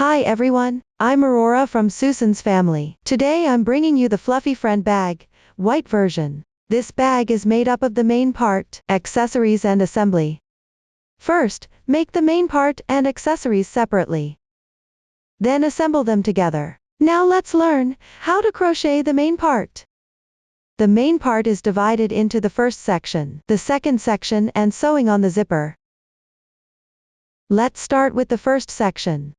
Hi everyone, I'm Aurora from Susan's family. Today I'm bringing you the Fluffy Friend bag, white version. This bag is made up of the main part, accessories and assembly. First, make the main part and accessories separately. Then assemble them together. Now let's learn how to crochet the main part. The main part is divided into the first section, the second section and sewing on the zipper. Let's start with the first section.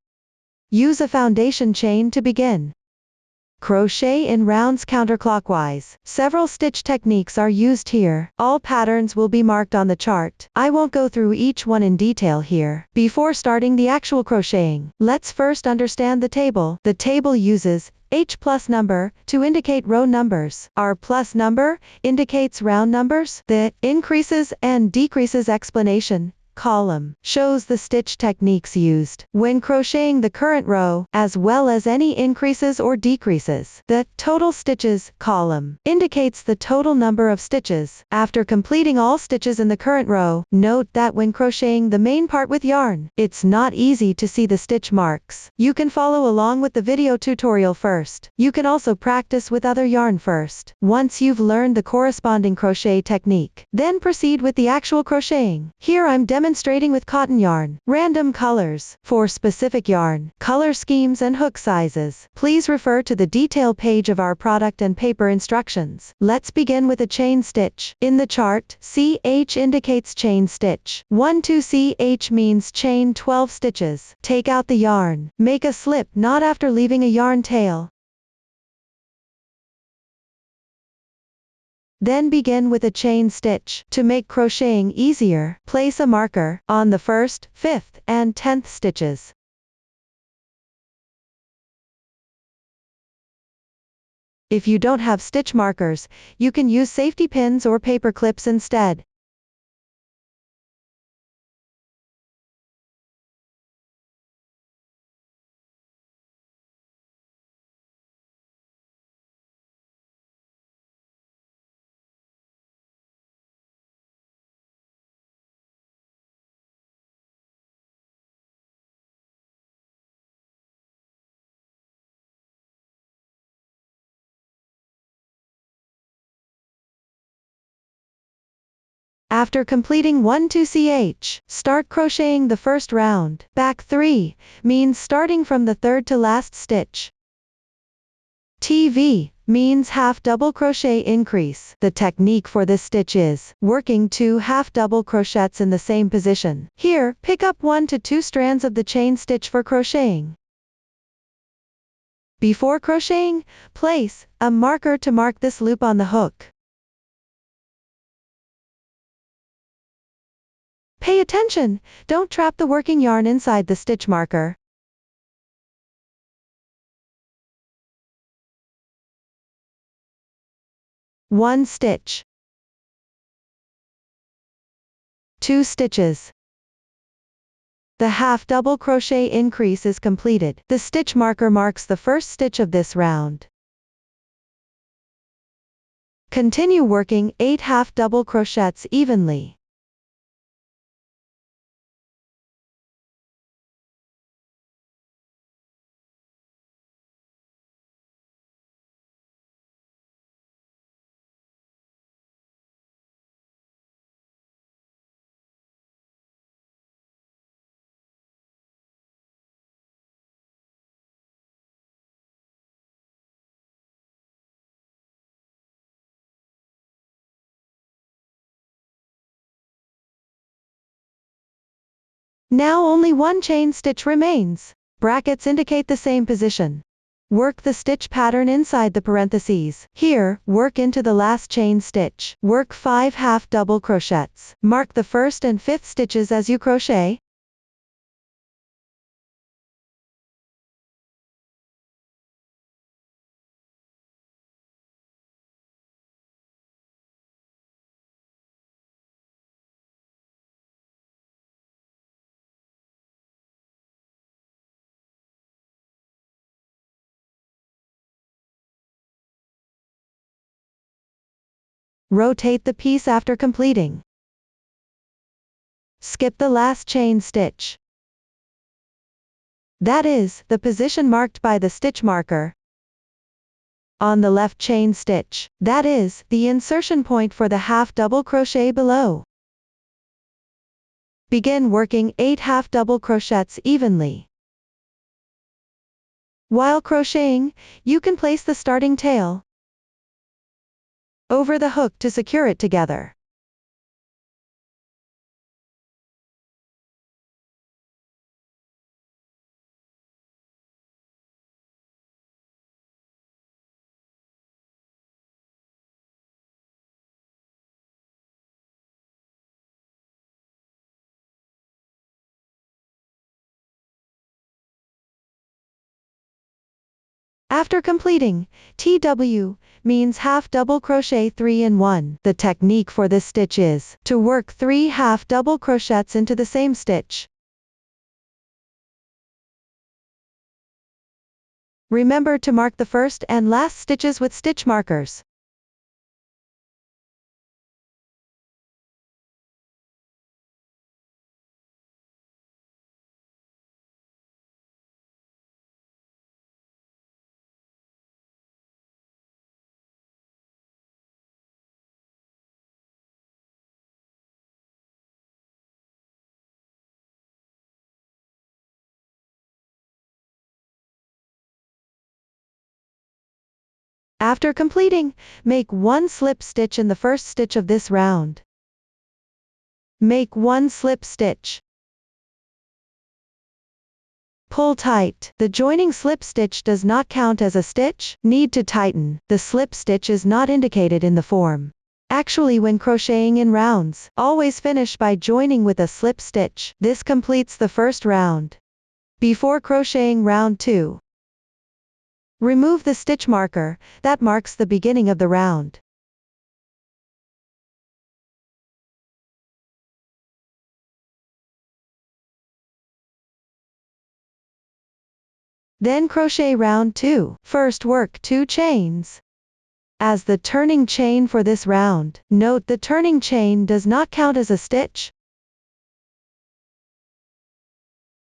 Use a foundation chain to begin. Crochet in rounds counterclockwise. Several stitch techniques are used here. All patterns will be marked on the chart. I won't go through each one in detail here. Before starting the actual crocheting, let's first understand the table. The table uses H plus number to indicate row numbers. R plus number indicates round numbers. The increases and decreases explanation column shows the stitch techniques used when crocheting the current row, as well as any increases or decreases. The total stitches column indicates the total number of stitches. After completing all stitches in the current row, note that when crocheting the main part with yarn, it's not easy to see the stitch marks. You can follow along with the video tutorial first. You can also practice with other yarn first. Once you've learned the corresponding crochet technique, then proceed with the actual crocheting. Here I'm demonstrating with cotton yarn. Random colors. For specific yarn, color schemes and hook sizes, please refer to the detail page of our product and paper instructions. Let's begin with a chain stitch. In the chart, CH indicates chain stitch. 1-2 CH means chain 12 stitches. Take out the yarn. Make a slip knot after leaving a yarn tail. Then begin with a chain stitch. To make crocheting easier, place a marker on the 1st, 5th, and 10th stitches. If you don't have stitch markers, you can use safety pins or paper clips instead. After completing 1-2 CH, start crocheting the first round. Back 3 means starting from the third to last stitch. TV means half double crochet increase. The technique for this stitch is working 2 half double crochets in the same position. Here, pick up 1 to 2 strands of the chain stitch for crocheting. Before crocheting, place a marker to mark this loop on the hook. Pay attention, don't trap the working yarn inside the stitch marker. One stitch. 2 stitches. The half double crochet increase is completed. The stitch marker marks the first stitch of this round. Continue working 8 half double crochets evenly. Now only one chain stitch remains. Brackets indicate the same position. Work the stitch pattern inside the parentheses. Here, work into the last chain stitch. Work 5 half double crochets. Mark the 1st and 5th stitches as you crochet. Rotate the piece after completing. Skip the last chain stitch. That is, the position marked by the stitch marker on the left chain stitch. That is, the insertion point for the half double crochet below. Begin working 8 half double crochets evenly. While crocheting, you can place the starting tail over the hook to secure it together. After completing, TW means half double crochet 3 in 1. The technique for this stitch is to work 3 half double crochets into the same stitch. Remember to mark the first and last stitches with stitch markers. After completing, make 1 slip stitch in the first stitch of this round. Make 1 slip stitch. Pull tight. The joining slip stitch does not count as a stitch. Need to tighten. The slip stitch is not indicated in the form. Actually, when crocheting in rounds, always finish by joining with a slip stitch. This completes the first round. Before crocheting round 2, remove the stitch marker that marks the beginning of the round. Then crochet round 2. First work 2 chains as the turning chain for this round. Note the turning chain does not count as a stitch.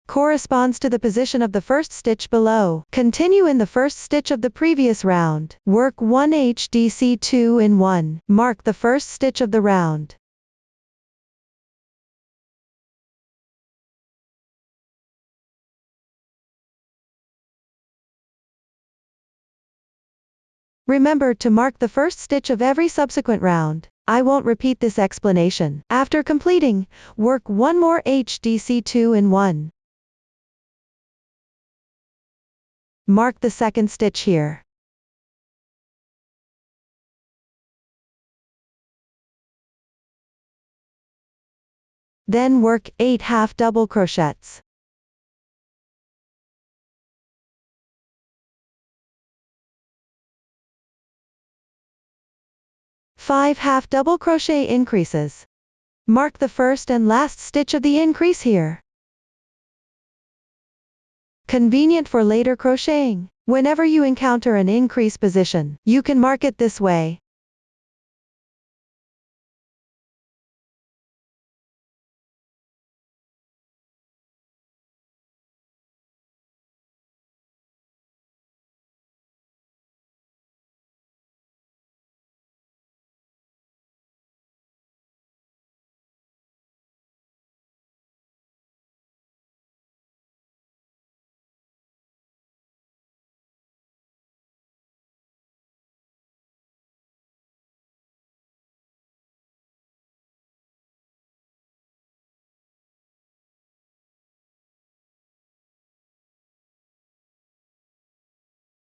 Corresponds to the position of the first stitch below. Continue in the first stitch of the previous round. Work 1 HDC 2 in 1. Mark the first stitch of the round. Remember to mark the first stitch of every subsequent round. I won't repeat this explanation. After completing, work 1 more HDC 2 in 1. Mark the second stitch here. Then work 8 half double crochets. Five half double crochet increases. Mark the first and last stitch of the increase here. Convenient for later crocheting. Whenever you encounter an increase position, you can mark it this way.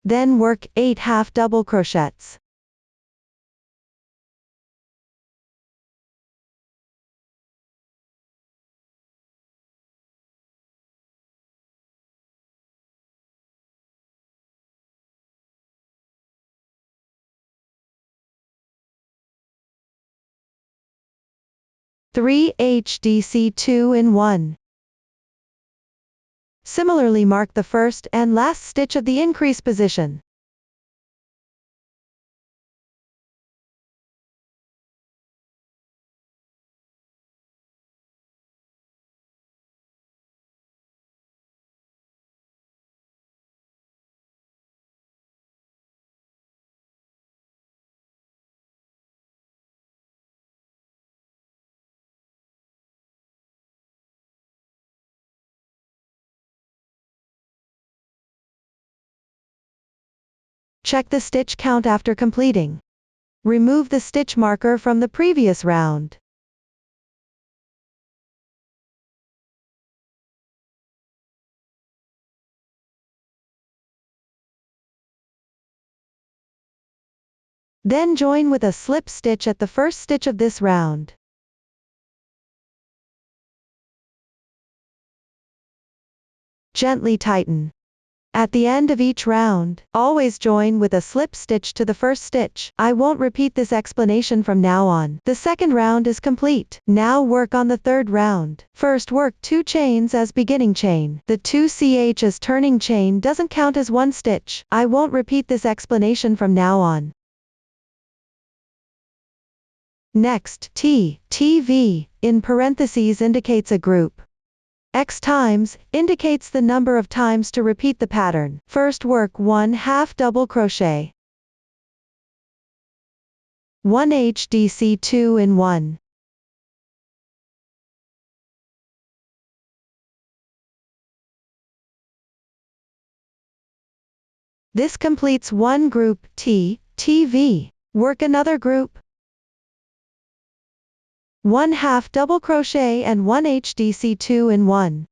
Then work 8 half double crochets. Three HDC 2 in 1. Similarly, mark the first and last stitch of the increase position. Check the stitch count after completing. Remove the stitch marker from the previous round. Then join with a slip stitch at the first stitch of this round. Gently tighten. At the end of each round, always join with a slip stitch to the first stitch. I won't repeat this explanation from now on. The second round is complete. Now work on the third round. First work 2 chains as beginning chain. The 2ch as turning chain doesn't count as one stitch. I won't repeat this explanation from now on. Next, TV, in parentheses indicates a group. X times indicates the number of times to repeat the pattern. First work 1/2 double crochet. 1 HDC 2 in 1. This completes one group TV. Work another group. 1/2 double crochet and 1 HDC 2 in 1.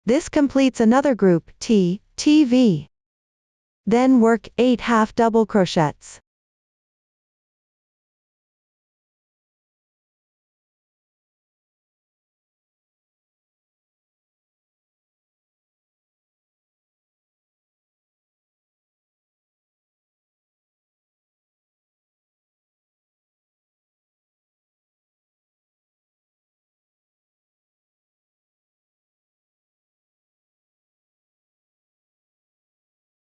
This completes another group TV. Then work 8 half double crochets.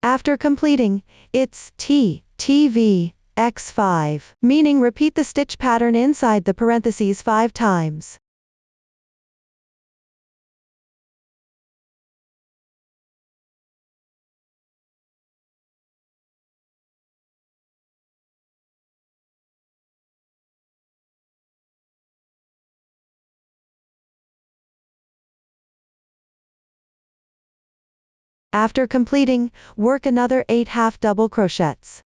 After completing, it's TV X5, meaning repeat the stitch pattern inside the parentheses 5 times. After completing, work another 8 half double crochets.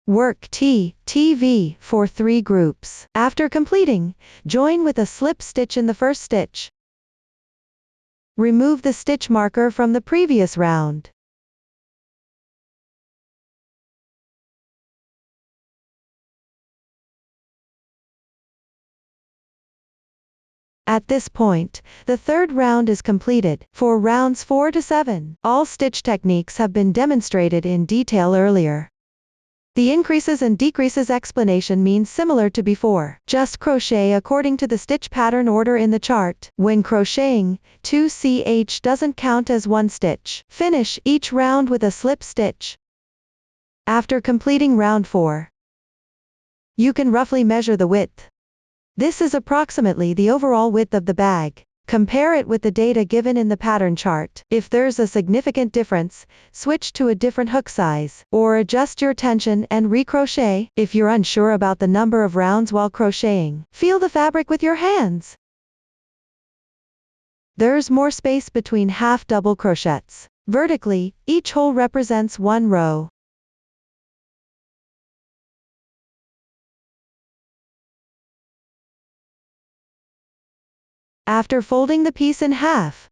Work TV for 3 groups. After completing, join with a slip stitch in the first stitch. Remove the stitch marker from the previous round. At this point, the third round is completed. For rounds 4 to 7, all stitch techniques have been demonstrated in detail earlier. The increases and decreases explanation means similar to before. Just crochet according to the stitch pattern order in the chart. When crocheting, 2ch doesn't count as one stitch. Finish each round with a slip stitch. After completing round 4, you can roughly measure the width. This is approximately the overall width of the bag. Compare it with the data given in the pattern chart. If there's a significant difference, switch to a different hook size, or adjust your tension and recrochet. If you're unsure about the number of rounds while crocheting, feel the fabric with your hands. There's more space between half double crochets. Vertically, each hole represents one row. After folding the piece in half,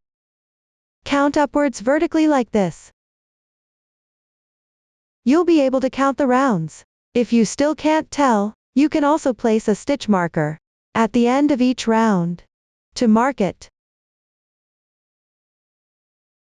count upwards vertically like this. you'll be able to count the rounds. If you still can't tell, you can also place a stitch marker at the end of each round to mark it.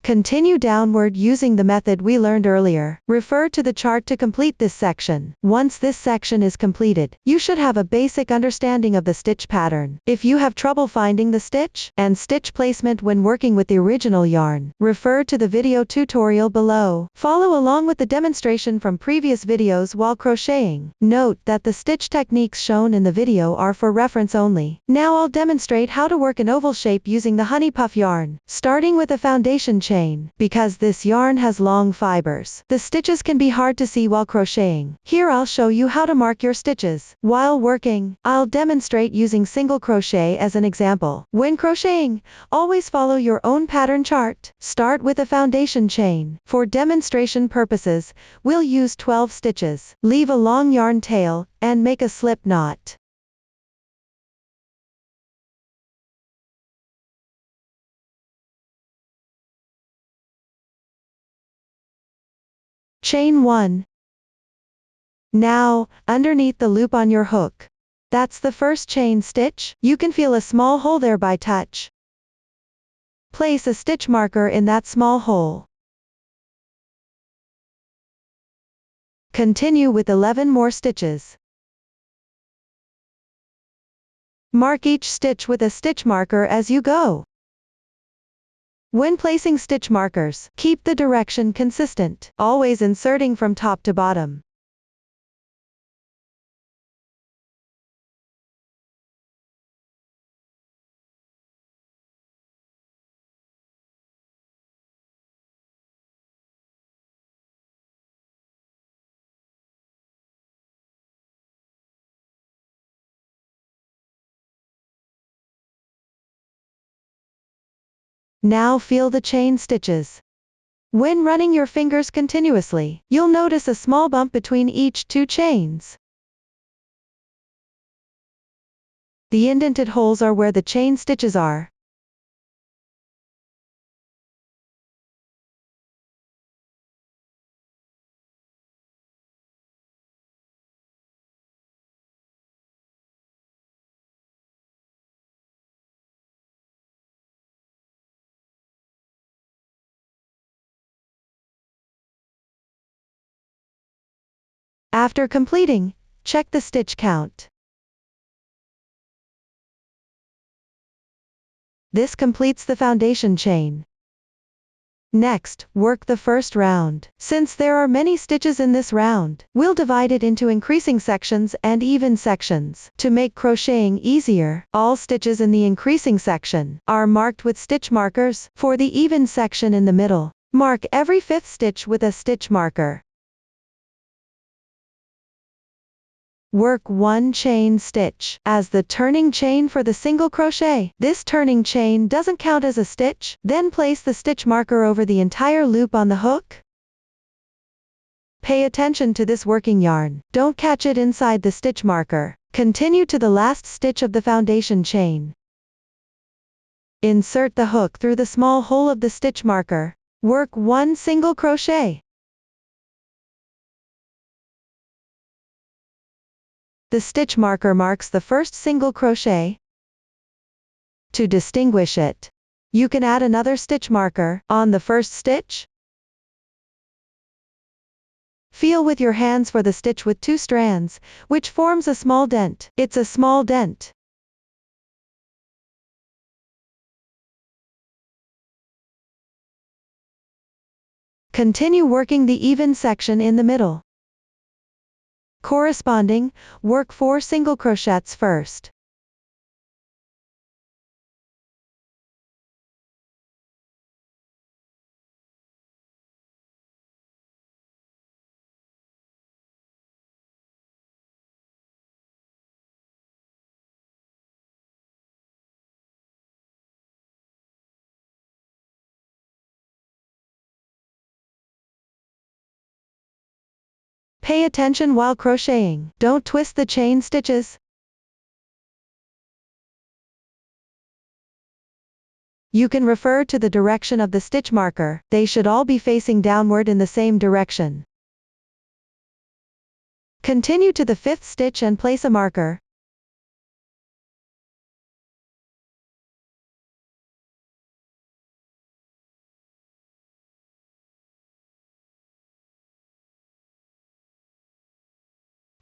Continue downward using the method we learned earlier. Refer to the chart to complete this section. Once this section is completed, you should have a basic understanding of the stitch pattern. If you have trouble finding the stitch and stitch placement when working with the original yarn, refer to the video tutorial below. Follow along with the demonstration from previous videos while crocheting. Note that the stitch techniques shown in the video are for reference only. Now I'll demonstrate how to work an oval shape using the honey puff yarn, starting with a foundation chain. Because this yarn has long fibers, the stitches can be hard to see while crocheting. Here I'll show you how to mark your stitches. While working, I'll demonstrate using single crochet as an example. When crocheting, always follow your own pattern chart. Start with a foundation chain. For demonstration purposes, we'll use 12 stitches. Leave a long yarn tail, and make a slip knot. Chain 1. Now, underneath the loop on your hook. That's the first chain stitch. You can feel a small hole there by touch. Place a stitch marker in that small hole. Continue with 11 more stitches. Mark each stitch with a stitch marker as you go. When placing stitch markers, keep the direction consistent, always inserting from top to bottom. Now feel the chain stitches. When running your fingers continuously, you'll notice a small bump between each two chains. The indented holes are where the chain stitches are. After completing, check the stitch count. This completes the foundation chain. Next, work the first round. Since there are many stitches in this round, we'll divide it into increasing sections and even sections. To make crocheting easier, all stitches in the increasing section are marked with stitch markers. For the even section in the middle, mark every fifth stitch with a stitch marker. Work one chain stitch as the turning chain for the single crochet. This turning chain doesn't count as a stitch. Then place the stitch marker over the entire loop on the hook. Pay attention to this working yarn. Don't catch it inside the stitch marker. Continue to the last stitch of the foundation chain. Insert the hook through the small hole of the stitch marker. Work one single crochet. The stitch marker marks the first single crochet. To distinguish it, you can add another stitch marker on the first stitch. Feel with your hands for the stitch with two strands, which forms a small dent. It's a small dent. Continue working the even section in the middle. Corresponding, work 4 single crochets first. Pay attention while crocheting. Don't twist the chain stitches. You can refer to the direction of the stitch marker. They should all be facing downward in the same direction. Continue to the 5th stitch and place a marker.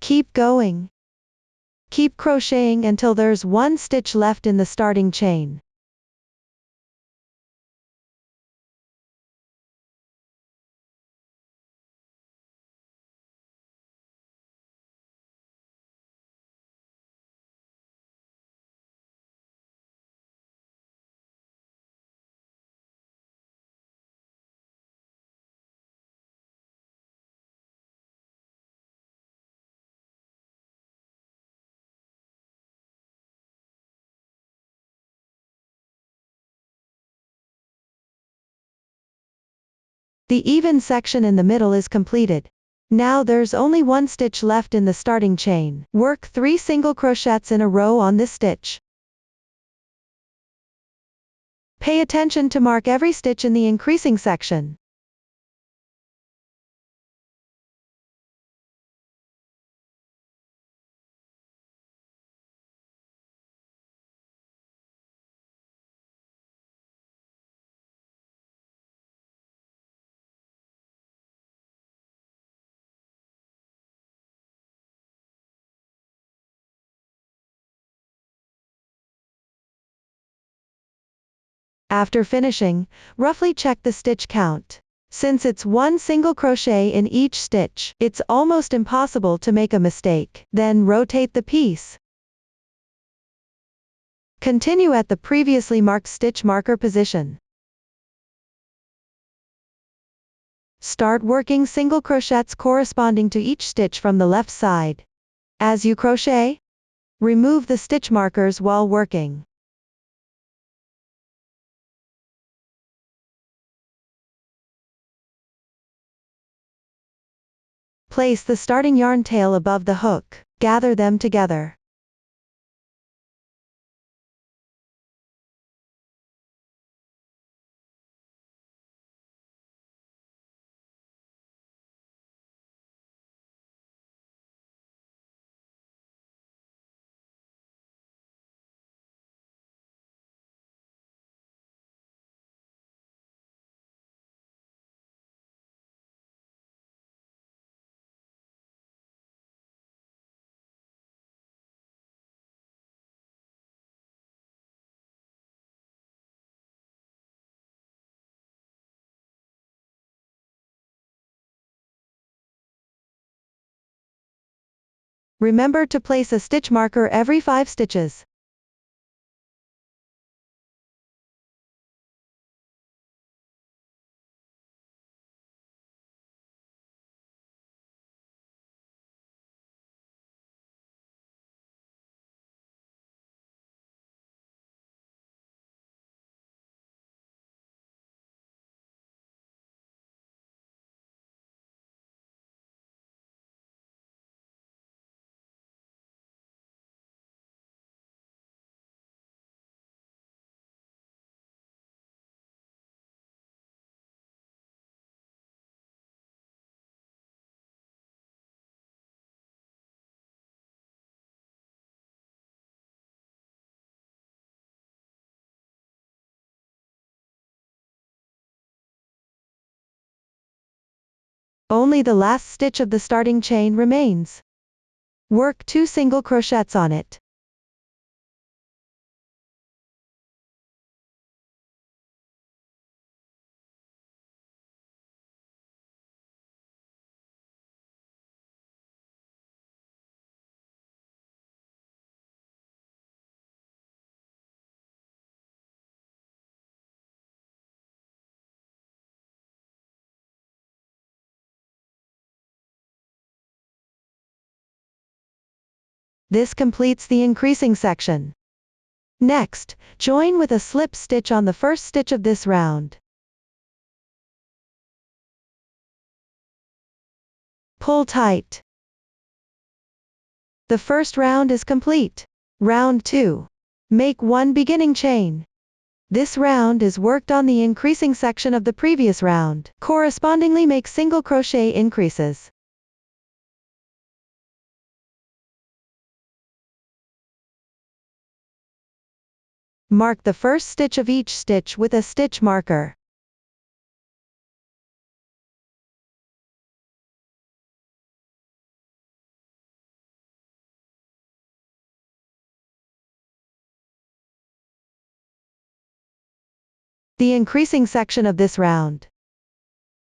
Keep going. Keep crocheting until there's 1 stitch left in the starting chain. The even section in the middle is completed. Now there's only 1 stitch left in the starting chain. Work 3 single crochets in a row on this stitch. Pay attention to mark every stitch in the increasing section. After finishing, roughly check the stitch count. Since it's 1 single crochet in each stitch, it's almost impossible to make a mistake. Then rotate the piece. Continue at the previously marked stitch marker position. Start working single crochets corresponding to each stitch from the left side. As you crochet, remove the stitch markers while working. Place the starting yarn tail above the hook. Gather them together. Remember to place a stitch marker every 5 stitches. Only the last stitch of the starting chain remains. Work 2 single crochets on it. This completes the increasing section. Next, join with a slip stitch on the first stitch of this round. Pull tight. The first round is complete. Round 2. Make 1 beginning chain. This round is worked on the increasing section of the previous round. Correspondingly make single crochet increases. Mark the first stitch of each stitch with a stitch marker. The increasing section of this round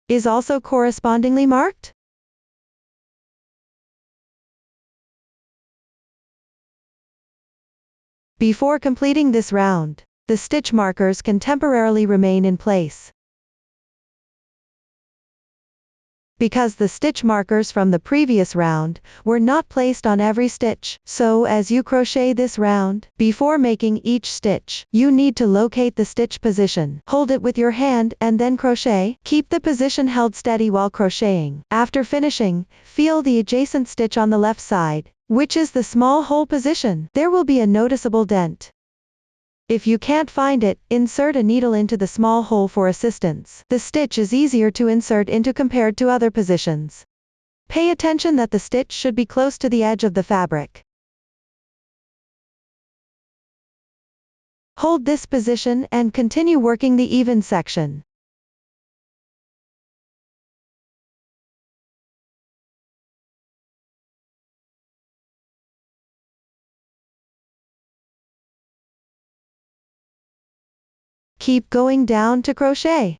is also correspondingly marked. Before completing this round, the stitch markers can temporarily remain in place. Because the stitch markers from the previous round were not placed on every stitch, so as you crochet this round, before making each stitch, you need to locate the stitch position. Hold it with your hand and then crochet. Keep the position held steady while crocheting. After finishing, feel the adjacent stitch on the left side, which is the small hole position. There will be a noticeable dent. If you can't find it, insert a needle into the small hole for assistance. The stitch is easier to insert into compared to other positions. Pay attention that the stitch should be close to the edge of the fabric. Hold this position and continue working the even section. Keep going down to crochet.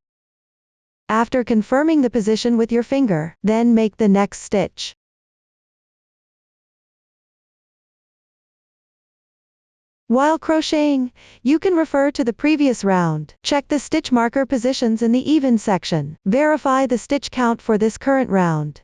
After confirming the position with your finger, then make the next stitch. While crocheting, you can refer to the previous round. Check the stitch marker positions in the even section. Verify the stitch count for this current round.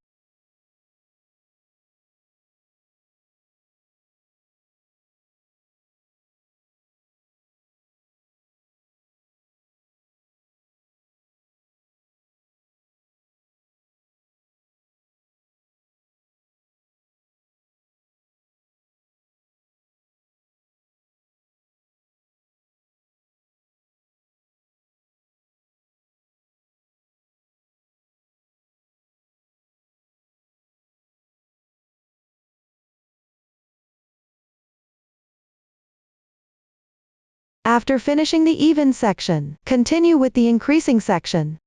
After finishing the even section, continue with the increasing section.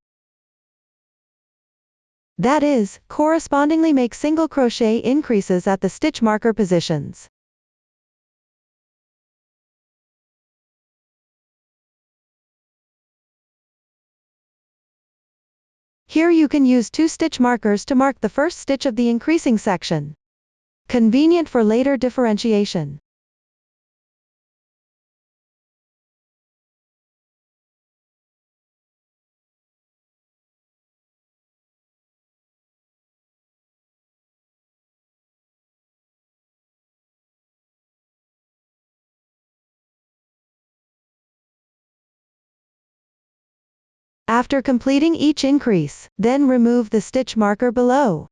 That is, correspondingly make single crochet increases at the stitch marker positions. Here you can use 2 stitch markers to mark the first stitch of the increasing section. Convenient for later differentiation. After completing each increase, then remove the stitch marker below.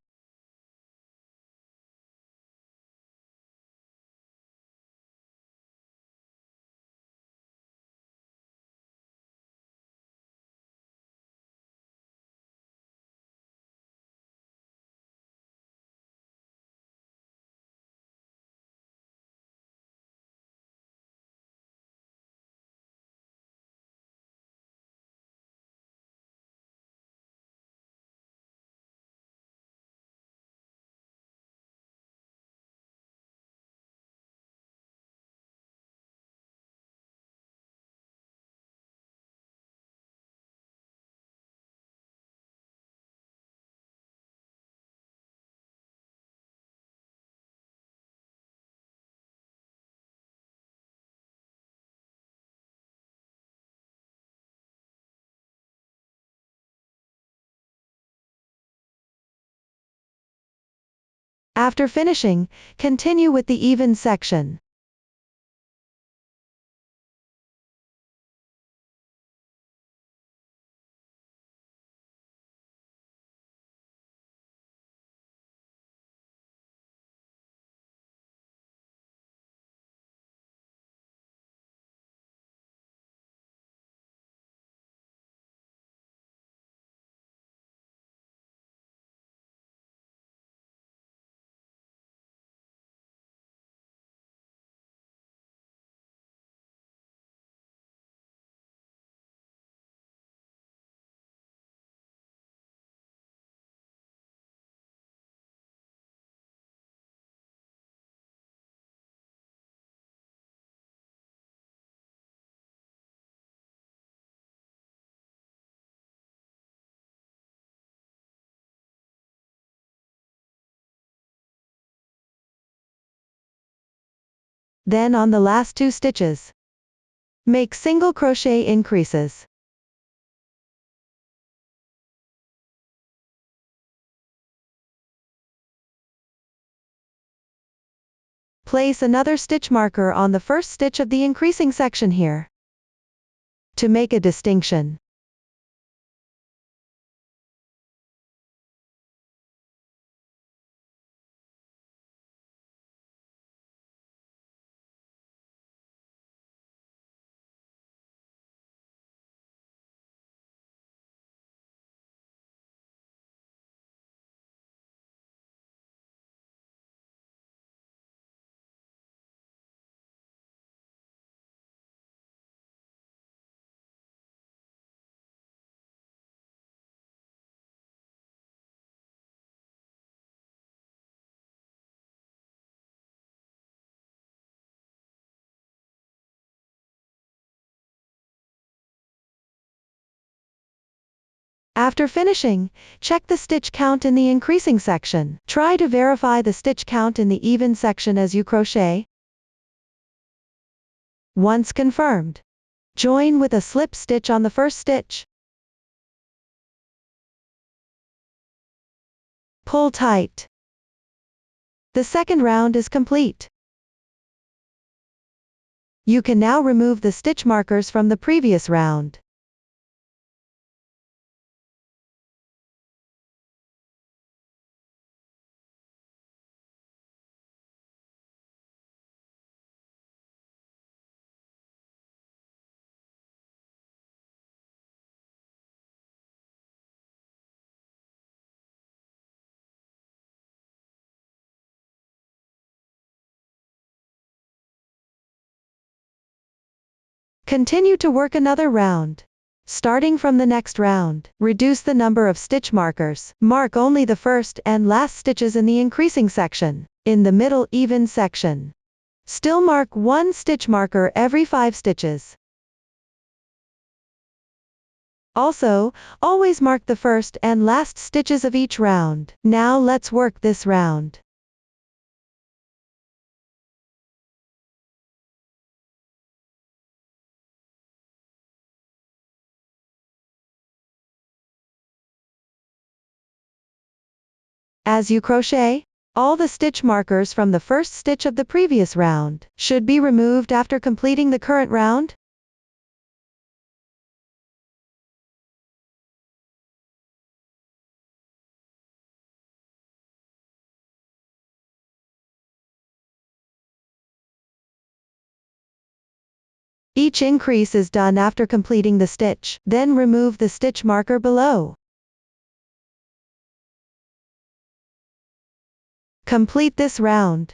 After finishing, continue with the even section. Then on the last 2 stitches, make single crochet increases. Place another stitch marker on the first stitch of the increasing section here to make a distinction. After finishing, check the stitch count in the increasing section. Try to verify the stitch count in the even section as you crochet. Once confirmed, join with a slip stitch on the first stitch. Pull tight. The second round is complete. You can now remove the stitch markers from the previous round. Continue to work another round. Starting from the next round, reduce the number of stitch markers. Mark only the first and last stitches in the increasing section. In the middle even section, still mark 1 stitch marker every 5 stitches. Also, always mark the first and last stitches of each round. Now let's work this round. As you crochet, all the stitch markers from the first stitch of the previous round should be removed after completing the current round. Each increase is done after completing the stitch, then remove the stitch marker below. Complete this round.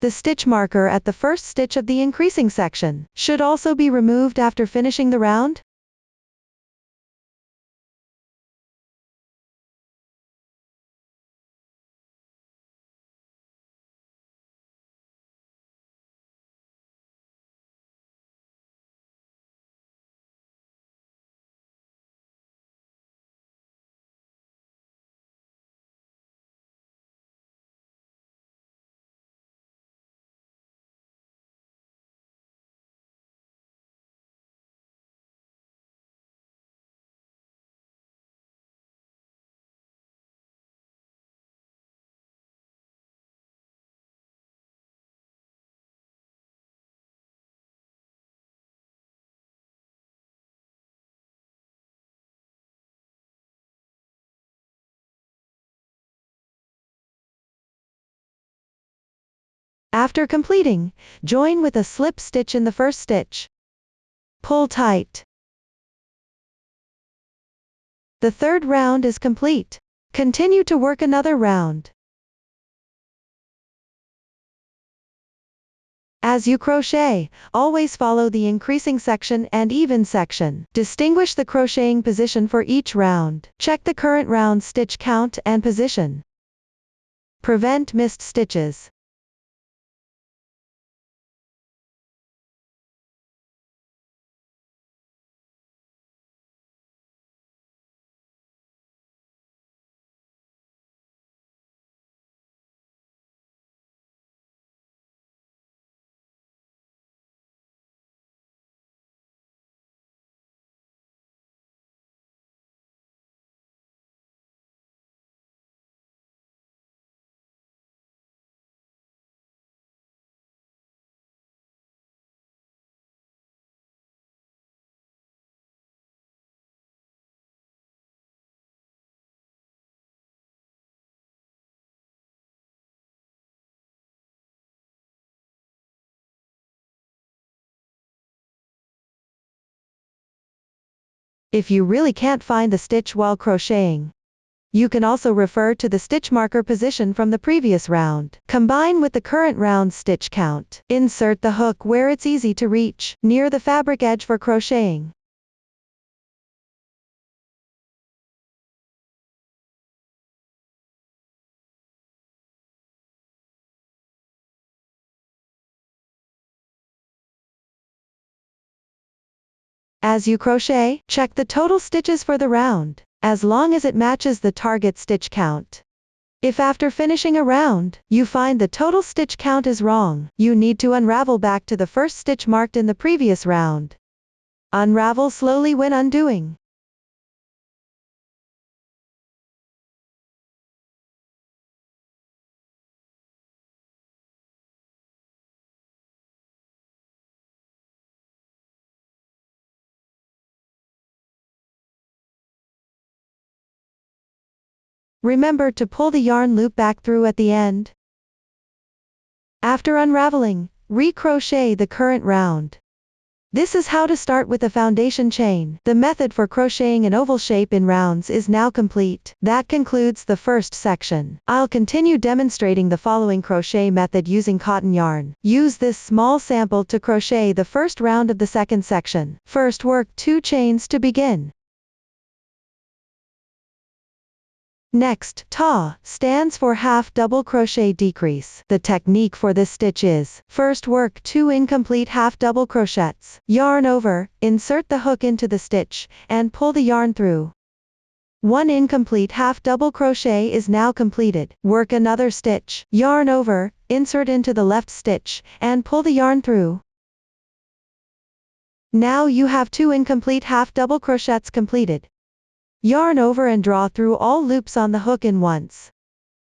The stitch marker at the first stitch of the increasing section should also be removed after finishing the round. After completing, join with a slip stitch in the first stitch. Pull tight. The third round is complete. Continue to work another round. As you crochet, always follow the increasing section and even section. Distinguish the crocheting position for each round. Check the current round stitch count and position. Prevent missed stitches. If you really can't find the stitch while crocheting, you can also refer to the stitch marker position from the previous round. Combine with the current round stitch count. Insert the hook where it's easy to reach, near the fabric edge for crocheting. As you crochet, check the total stitches for the round, as long as it matches the target stitch count. If after finishing a round, you find the total stitch count is wrong, you need to unravel back to the first stitch marked in the previous round. Unravel slowly when undoing. Remember to pull the yarn loop back through at the end. After unraveling, recrochet the current round. This is how to start with the foundation chain. The method for crocheting an oval shape in rounds is now complete. That concludes the first section. I'll continue demonstrating the following crochet method using cotton yarn. Use this small sample to crochet the first round of the second section. First work 2 chains to begin. Next, TA stands for half double crochet decrease. The technique for this stitch is, first work 2 incomplete half double crochets, yarn over, insert the hook into the stitch, and pull the yarn through. 1 incomplete half double crochet is now completed. Work another stitch, yarn over, insert into the left stitch, and pull the yarn through. Now you have 2 incomplete half double crochets completed. Yarn over and draw through all loops on the hook in once.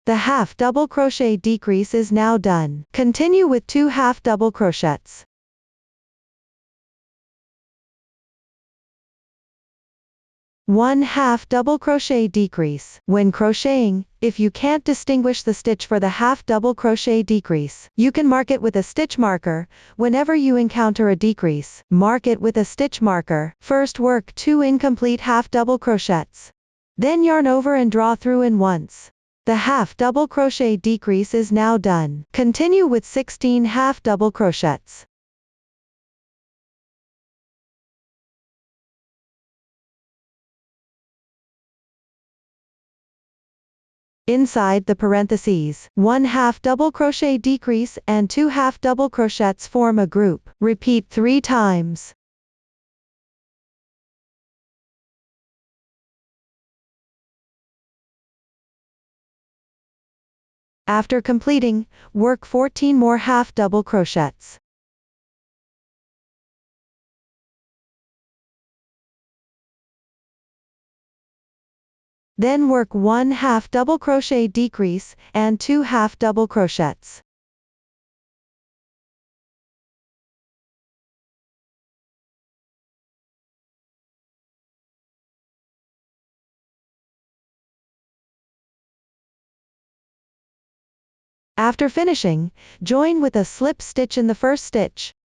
The half double crochet decrease is now done. Continue with 2 half double crochets. One half double crochet decrease. When crocheting, if you can't distinguish the stitch for the half double crochet decrease, you can mark it with a stitch marker. Whenever you encounter a decrease, mark it with a stitch marker. First work 2 incomplete half double crochets. Then yarn over and draw through in once. The half double crochet decrease is now done. Continue with 16 half double crochets. Inside the parentheses, 1 half double crochet decrease and 2 half double crochets form a group. Repeat 3 times. After completing, work 14 more half double crochets. Then work 1 half double crochet decrease and 2 half double crochets. After finishing, join with a slip stitch in the first stitch.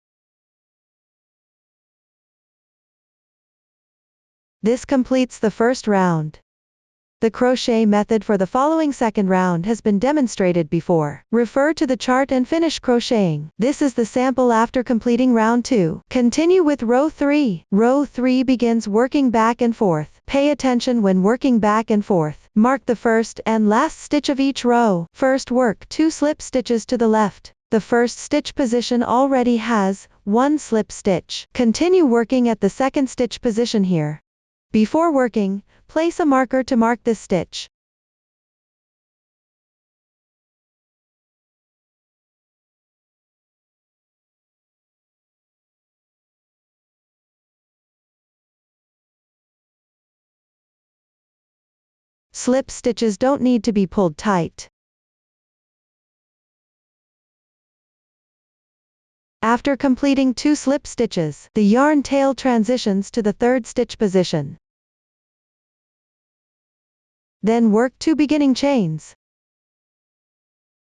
This completes the first round. The crochet method for the following second round has been demonstrated before. Refer to the chart and finish crocheting. This is the sample after completing round 2. Continue with row 3. Row 3 begins working back and forth. Pay attention when working back and forth. Mark the first and last stitch of each row. First work 2 slip stitches to the left. The first stitch position already has 1 slip stitch. Continue working at the second stitch position here. Before working, place a marker to mark this stitch. Slip stitches don't need to be pulled tight. After completing 2 slip stitches, the yarn tail transitions to the third stitch position. Then work 2 beginning chains.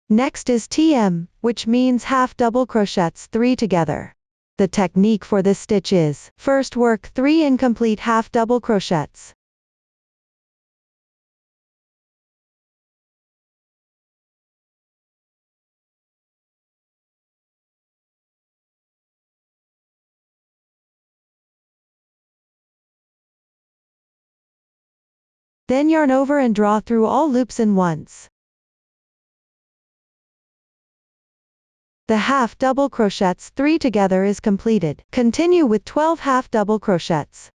Next is TM, which means half double crochets 3 together. The technique for this stitch is, first work 3 incomplete half double crochets. Then yarn over and draw through all loops in once. The half double crochets 3 together is completed. Continue with 12 half double crochets.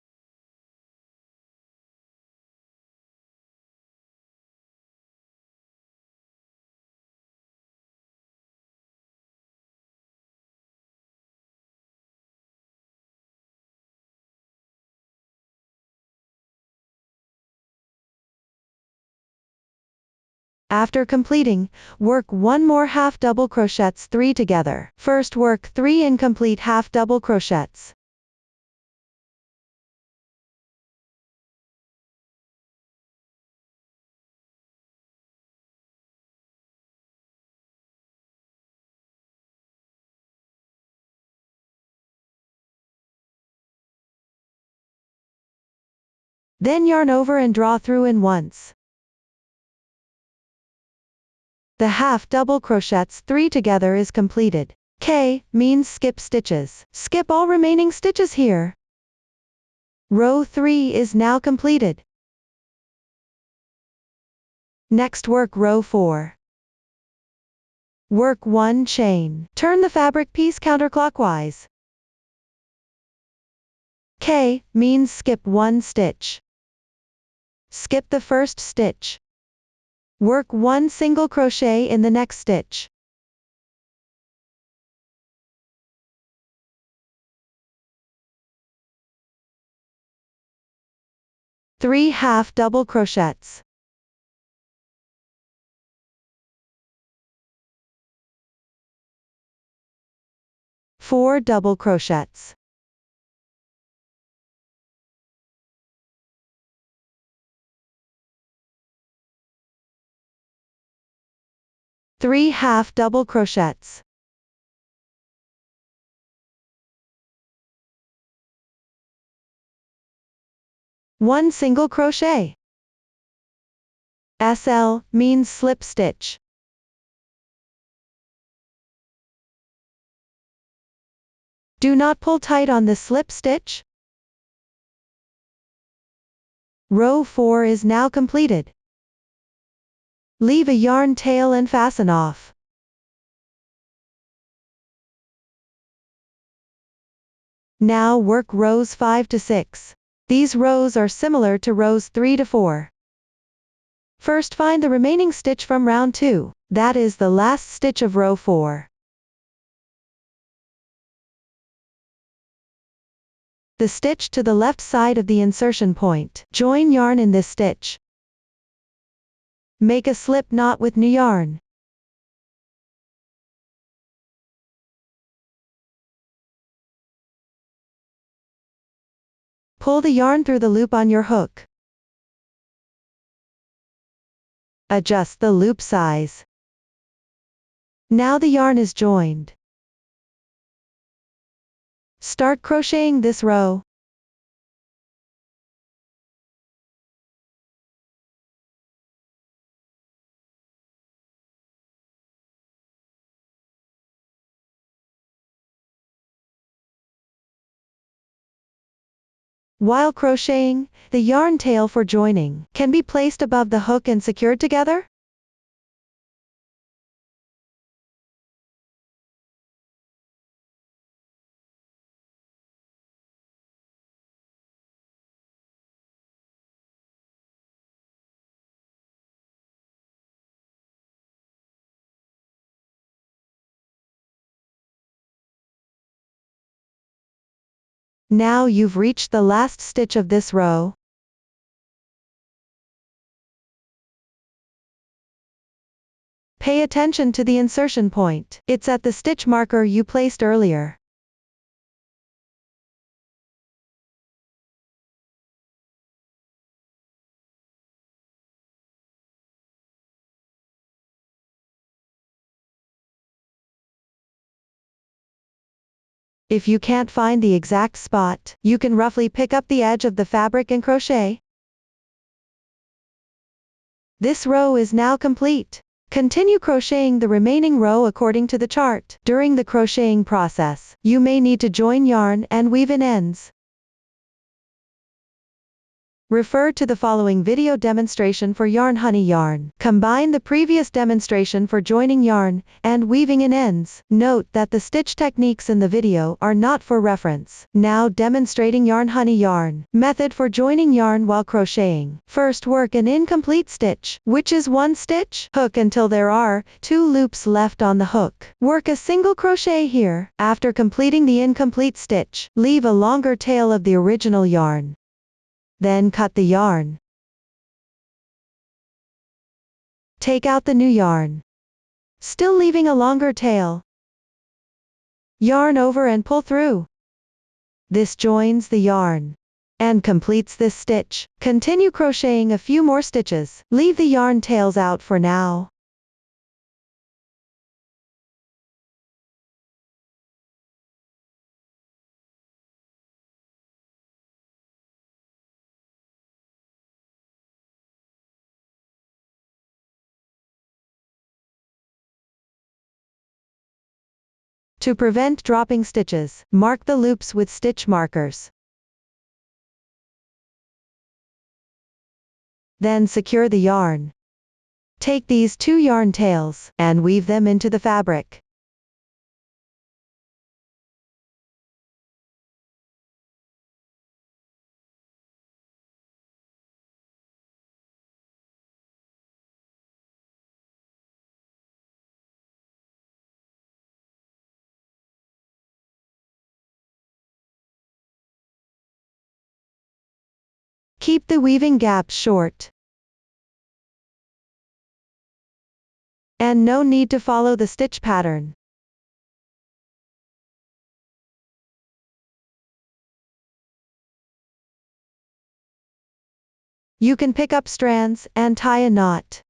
After completing, work 1 more half double crochets 3 together. First work 3 incomplete half double crochets. Then yarn over and draw through in once. The half double crochets 3 together is completed. K means skip stitches. Skip all remaining stitches here. Row 3 is now completed. Next work row 4. Work 1 chain. Turn the fabric piece counterclockwise. K means skip 1 stitch. Skip the first stitch. Work 1 single crochet in the next stitch. Three half double crochets. Four double crochets. Three half double crochets. One single crochet. SL means slip stitch. Do not pull tight on the slip stitch. Row 4 is now completed. Leave a yarn tail and fasten off. Now work rows 5 to 6. These rows are similar to rows 3 to 4. First find the remaining stitch from round 2, that is the last stitch of row 4. The stitch to the left side of the insertion point. Join yarn in this stitch. Make a slip knot with new yarn. Pull the yarn through the loop on your hook. Adjust the loop size. Now the yarn is joined. Start crocheting this row. While crocheting, the yarn tail for joining can be placed above the hook and secured together. Now you've reached the last stitch of this row. Pay attention to the insertion point. It's at the stitch marker you placed earlier. If you can't find the exact spot, you can roughly pick up the edge of the fabric and crochet. This row is now complete. Continue crocheting the remaining row according to the chart. During the crocheting process, you may need to join yarn and weave in ends. Refer to the following video demonstration for yarn honey yarn. Combine the previous demonstration for joining yarn and weaving in ends. Note that the stitch techniques in the video are not for reference. Now demonstrating yarn honey yarn. Method for joining yarn while crocheting. First, work an incomplete stitch, which is one stitch. Hook until there are 2 loops left on the hook. Work a single crochet here. After completing the incomplete stitch, leave a longer tail of the original yarn. Then cut the yarn. Take out the new yarn, still leaving a longer tail. Yarn over and pull through. This joins the yarn and completes this stitch. Continue crocheting a few more stitches. Leave the yarn tails out for now. To prevent dropping stitches, mark the loops with stitch markers. Then secure the yarn. Take these 2 yarn tails and weave them into the fabric. Keep the weaving gaps short. And no need to follow the stitch pattern. You can pick up strands and tie a knot.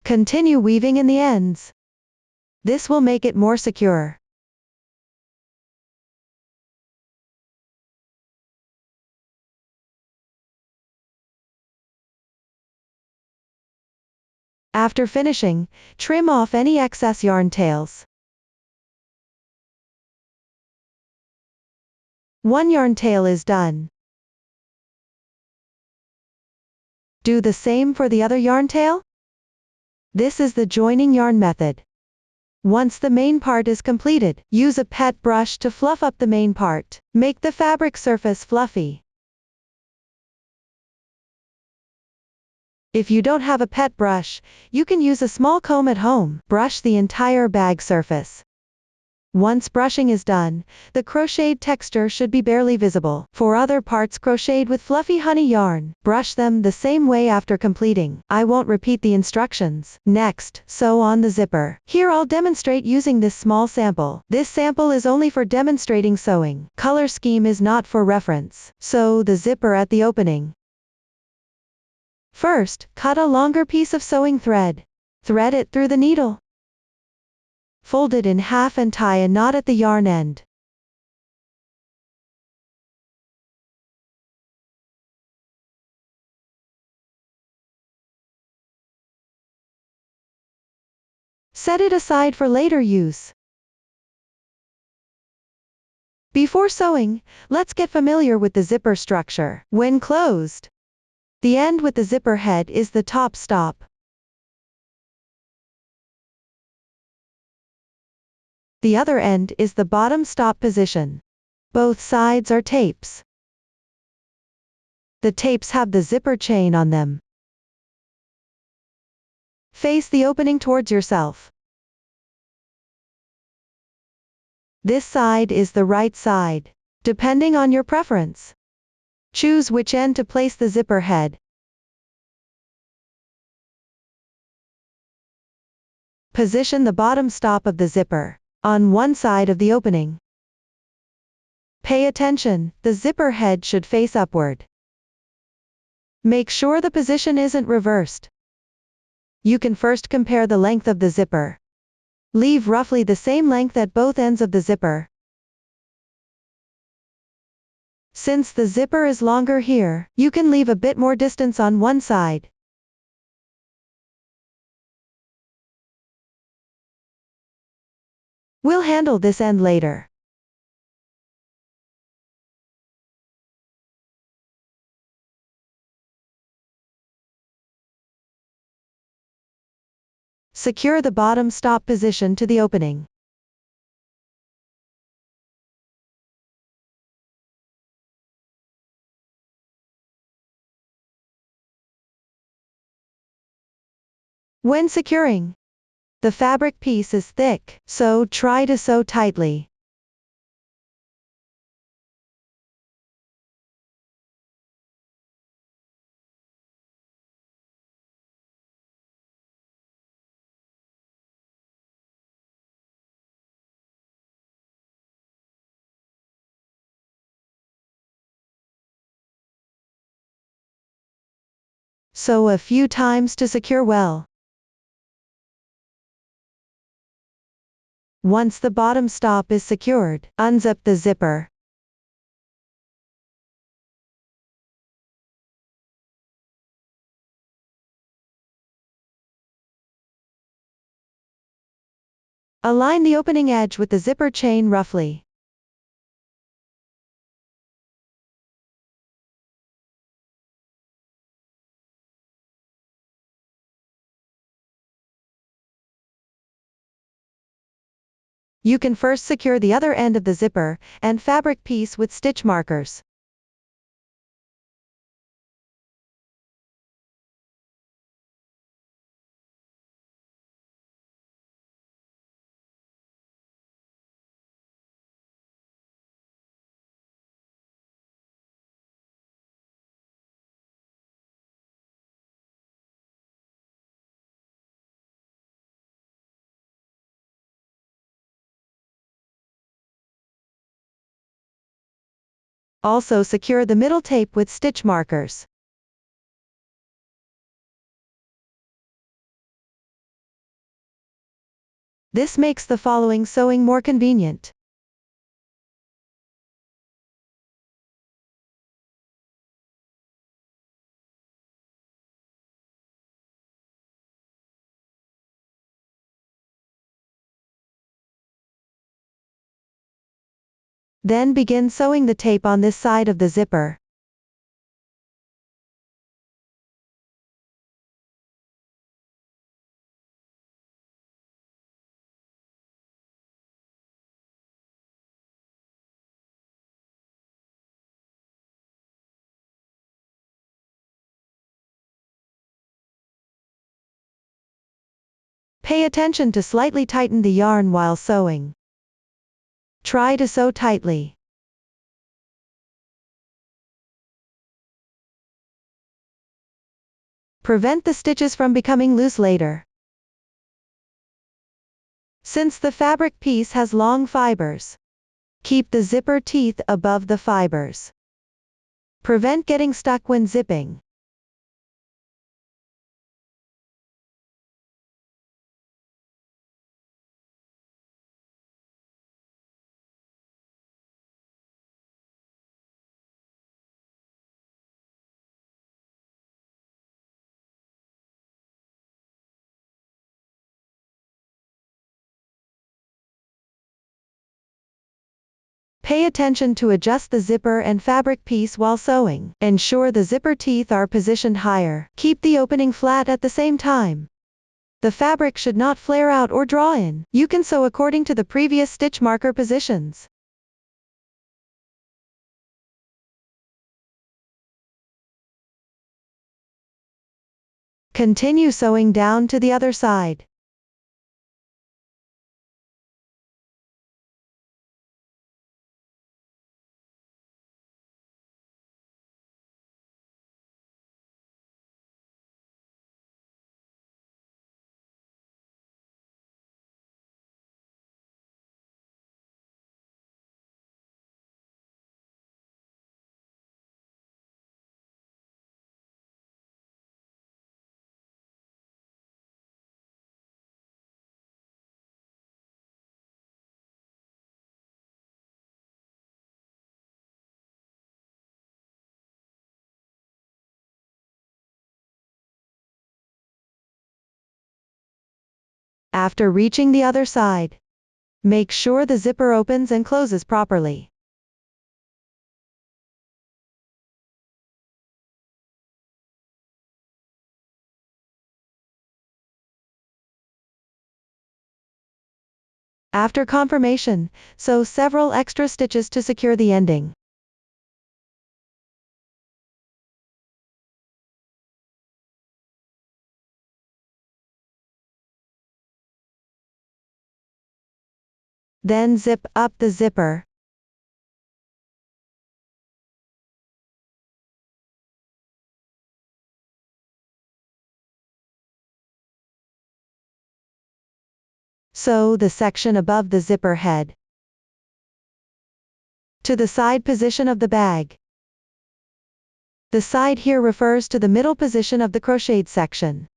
Continue weaving in the ends. This will make it more secure. After finishing, trim off any excess yarn tails. One yarn tail is done. Do the same for the other yarn tail. This is the joining yarn method. Once the main part is completed, use a pet brush to fluff up the main part. Make the fabric surface fluffy. If you don't have a pet brush, you can use a small comb at home. Brush the entire bag surface. Once brushing is done, the crocheted texture should be barely visible. For other parts crocheted with fluffy honey yarn, brush them the same way after completing. I won't repeat the instructions. Next, sew on the zipper. Here I'll demonstrate using this small sample. This sample is only for demonstrating sewing. Color scheme is not for reference. Sew the zipper at the opening. First, cut a longer piece of sewing thread. Thread it through the needle. Fold it in half and tie a knot at the yarn end. Set it aside for later use. Before sewing, let's get familiar with the zipper structure. When closed, the end with the zipper head is the top stop. The other end is the bottom stop position. Both sides are tapes. The tapes have the zipper chain on them. Face the opening towards yourself. This side is the right side, depending on your preference. Choose which end to place the zipper head. Position the bottom stop of the zipper on one side of the opening. Pay attention, the zipper head should face upward. Make sure the position isn't reversed. You can first compare the length of the zipper. Leave roughly the same length at both ends of the zipper. Since the zipper is longer here, you can leave a bit more distance on one side. We'll handle this end later. Secure the bottom stop position to the opening. When securing, the fabric piece is thick, so try to sew tightly. Sew a few times to secure well. Once the bottom stop is secured, unzip the zipper. Align the opening edge with the zipper chain roughly. You can first secure the other end of the zipper and fabric piece with stitch markers. Also secure the middle tape with stitch markers. This makes the following sewing more convenient. Then begin sewing the tape on this side of the zipper. Pay attention to slightly tighten the yarn while sewing. Try to sew tightly. Prevent the stitches from becoming loose later. Since the fabric piece has long fibers, keep the zipper teeth above the fibers. Prevent getting stuck when zipping. Pay attention to adjust the zipper and fabric piece while sewing. Ensure the zipper teeth are positioned higher. Keep the opening flat at the same time. The fabric should not flare out or draw in. You can sew according to the previous stitch marker positions. Continue sewing down to the other side. After reaching the other side, make sure the zipper opens and closes properly. After confirmation, sew several extra stitches to secure the ending. Then zip up the zipper. Sew the section above the zipper head to the side position of the bag. The side here refers to the middle position of the crocheted section.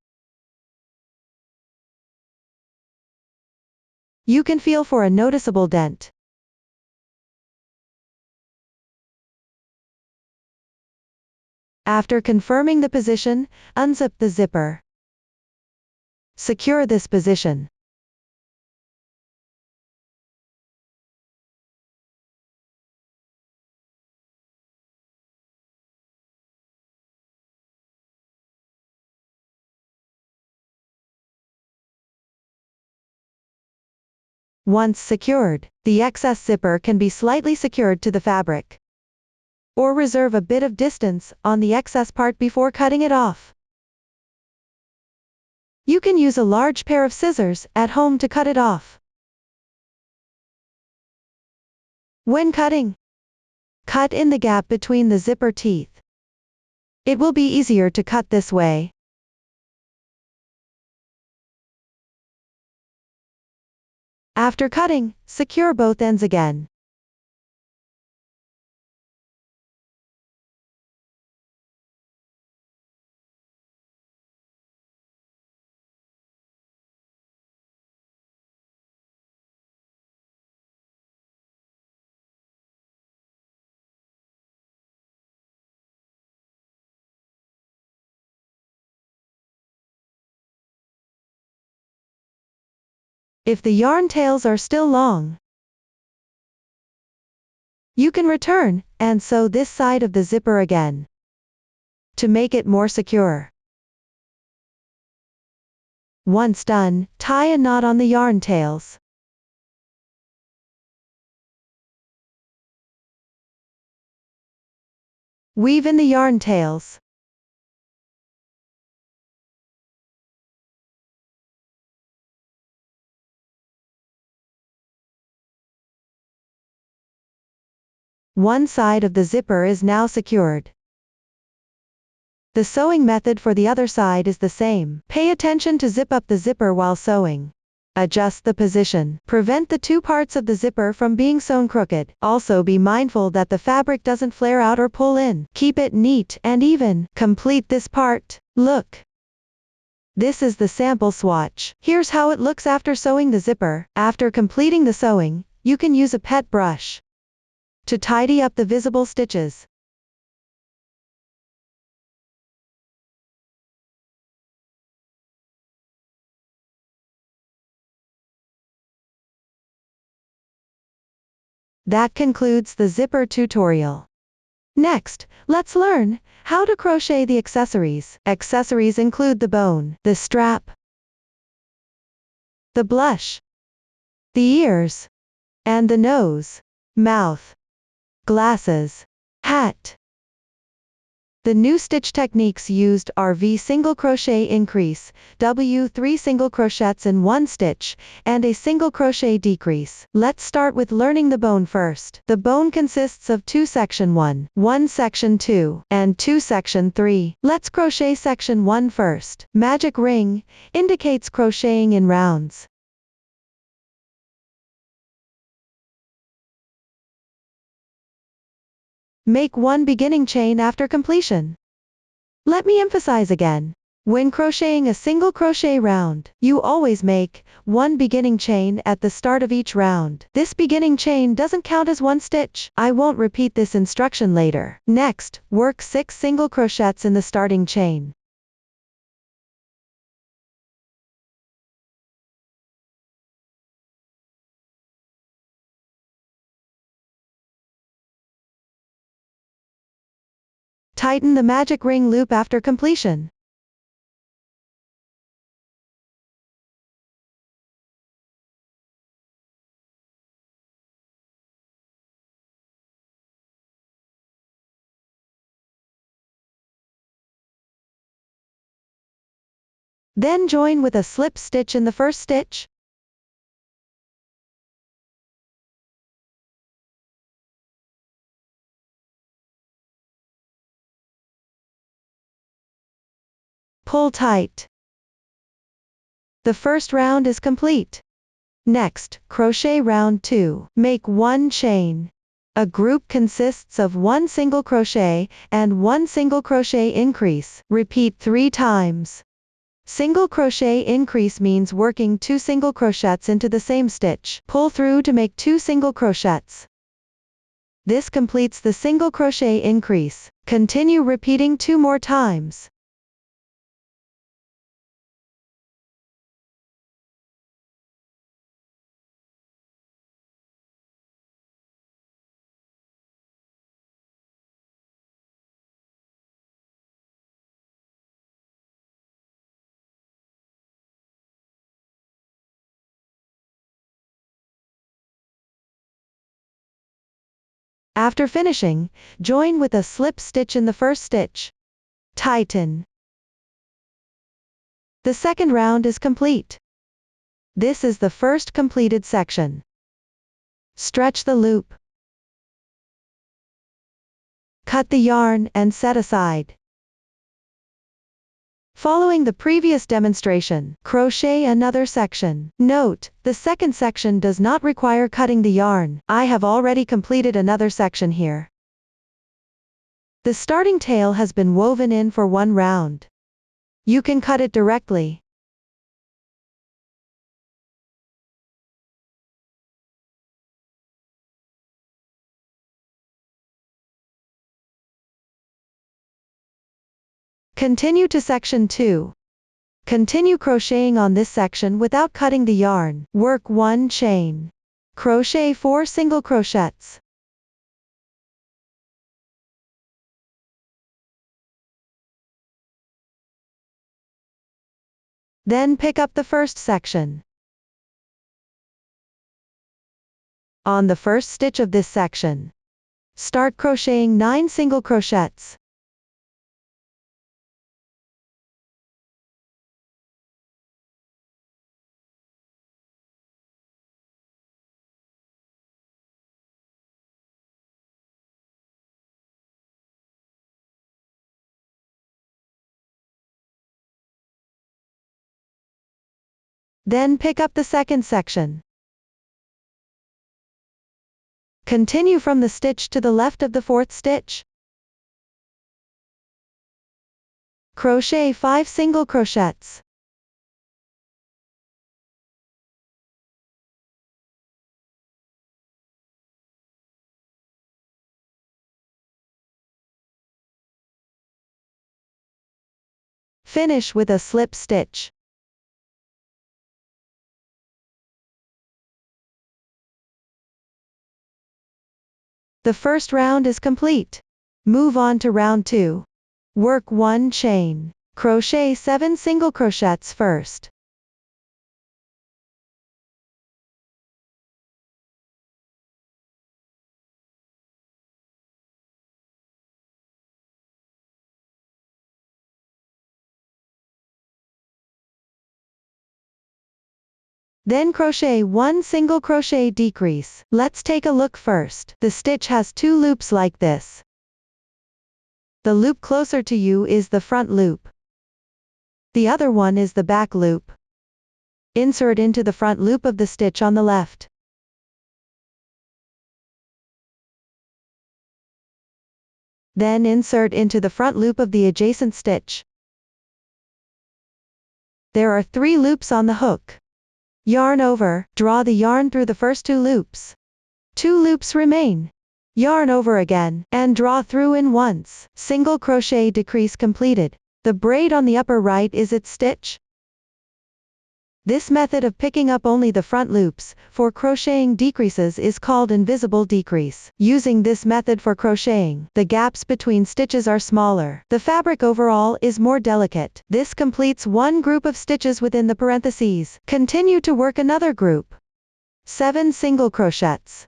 You can feel for a noticeable dent. After confirming the position, unzip the zipper. Secure this position. Once secured, the excess zipper can be slightly secured to the fabric, or reserve a bit of distance on the excess part before cutting it off. You can use a large pair of scissors at home to cut it off. When cutting, cut in the gap between the zipper teeth. It will be easier to cut this way. After cutting, secure both ends again. If the yarn tails are still long, you can return and sew this side of the zipper again to make it more secure. Once done, tie a knot on the yarn tails. Weave in the yarn tails. One side of the zipper is now secured. The sewing method for the other side is the same. Pay attention to zip up the zipper while sewing. Adjust the position. Prevent the two parts of the zipper from being sewn crooked. Also be mindful that the fabric doesn't flare out or pull in. Keep it neat and even. Complete this part. Look. This is the sample swatch. Here's how it looks after sewing the zipper. After completing the sewing, you can use a pet brush to tidy up the visible stitches. That concludes the zipper tutorial. Next, let's learn how to crochet the accessories. Accessories include the bone, the strap, the blush, the ears, and the nose, mouth, glasses, hat. The new stitch techniques used are V single crochet increase, W 3 single crochets in one stitch, and a single crochet decrease. Let's start with learning the bone first. The bone consists of 2 section 1, 1 section 2, and 2 section 3. Let's crochet section 1 first. Magic ring indicates crocheting in rounds. Make 1 beginning chain after completion. Let me emphasize again. When crocheting a single crochet round, you always make 1 beginning chain at the start of each round. This beginning chain doesn't count as 1 stitch. I won't repeat this instruction later. Next, work 6 single crochets in the starting chain. Tighten the magic ring loop after completion. Then join with a slip stitch in the first stitch. Pull tight. The first round is complete. Next, crochet round 2. Make 1 chain. A group consists of 1 single crochet and 1 single crochet increase. Repeat 3 times. Single crochet increase means working 2 single crochets into the same stitch. Pull through to make 2 single crochets. This completes the single crochet increase. Continue repeating 2 more times. After finishing, join with a slip stitch in the first stitch. Tighten. The second round is complete. This is the first completed section. Stretch the loop. Cut the yarn and set aside. Following the previous demonstration, crochet another section. Note, the second section does not require cutting the yarn. I have already completed another section here. The starting tail has been woven in for 1 round. You can cut it directly. Continue to section 2. Continue crocheting on this section without cutting the yarn. Work 1 chain. Crochet 4 single crochets. Then pick up the first section. On the first stitch of this section, start crocheting 9 single crochets. Then pick up the second section. Continue from the stitch to the left of the fourth stitch. Crochet 5 single crochets. Finish with a slip stitch. The first round is complete. Move on to round 2. Work 1 chain. Crochet 7 single crochets first. Then crochet 1 single crochet decrease. Let's take a look first. The stitch has 2 loops like this. The loop closer to you is the front loop. The other one is the back loop. Insert into the front loop of the stitch on the left. Then insert into the front loop of the adjacent stitch. There are 3 loops on the hook. Yarn over, draw the yarn through the first 2 loops. 2 loops remain. Yarn over again, and draw through in once. Single crochet decrease completed. The braid on the upper right is its stitch. This method of picking up only the front loops, for crocheting decreases is called invisible decrease. Using this method for crocheting, the gaps between stitches are smaller. The fabric overall is more delicate. This completes one group of stitches within the parentheses. Continue to work another group. 7 single crochets.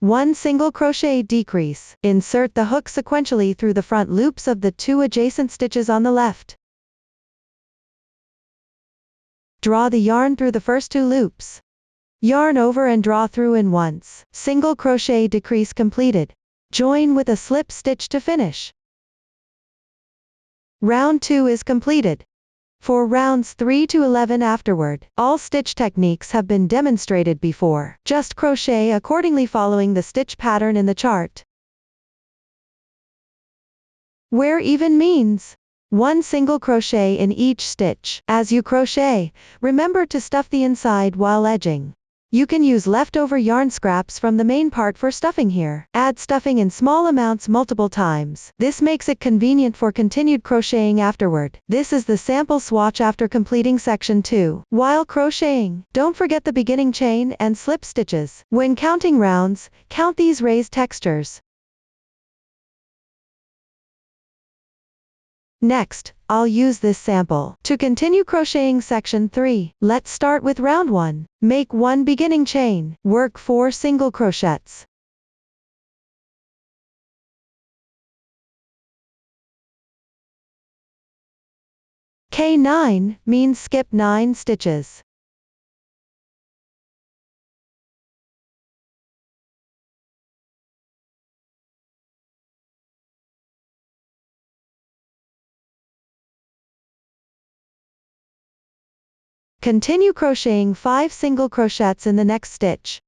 One single crochet decrease. Insert the hook sequentially through the front loops of the 2 adjacent stitches on the left. Draw the yarn through the first 2 loops. Yarn over and draw through in once. Single crochet decrease completed. Join with a slip stitch to finish. Round 2 is completed. For rounds 3 to 11 afterward, all stitch techniques have been demonstrated before. Just crochet accordingly following the stitch pattern in the chart. Where even means 1 single crochet in each stitch. As you crochet, remember to stuff the inside while edging. You can use leftover yarn scraps from the main part for stuffing here. Add stuffing in small amounts multiple times. This makes it convenient for continued crocheting afterward. This is the sample swatch after completing section 2. While crocheting, don't forget the beginning chain and slip stitches. When counting rounds, count these raised textures. Next, I'll use this sample. To continue crocheting section 3, let's start with round 1. Make 1 beginning chain. Work 4 single crochets. K9 means skip 9 stitches. Continue crocheting 5 single crochets in the next stitch.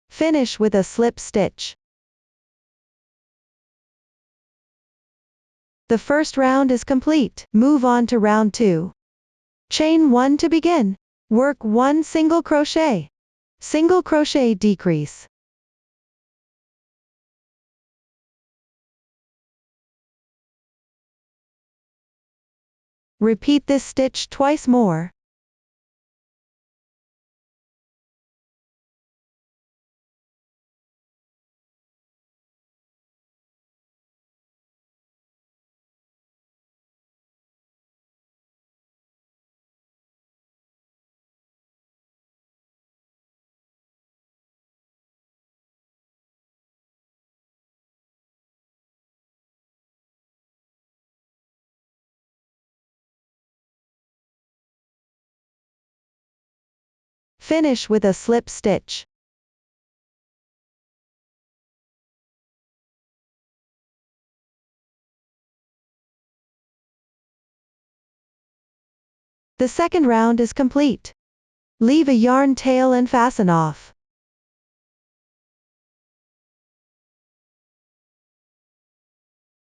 Finish with a slip stitch. The first round is complete. Move on to round 2. Chain 1 to begin. Work 1 single crochet. Single crochet decrease. Repeat this stitch twice more. Finish with a slip stitch. The second round is complete. Leave a yarn tail and fasten off.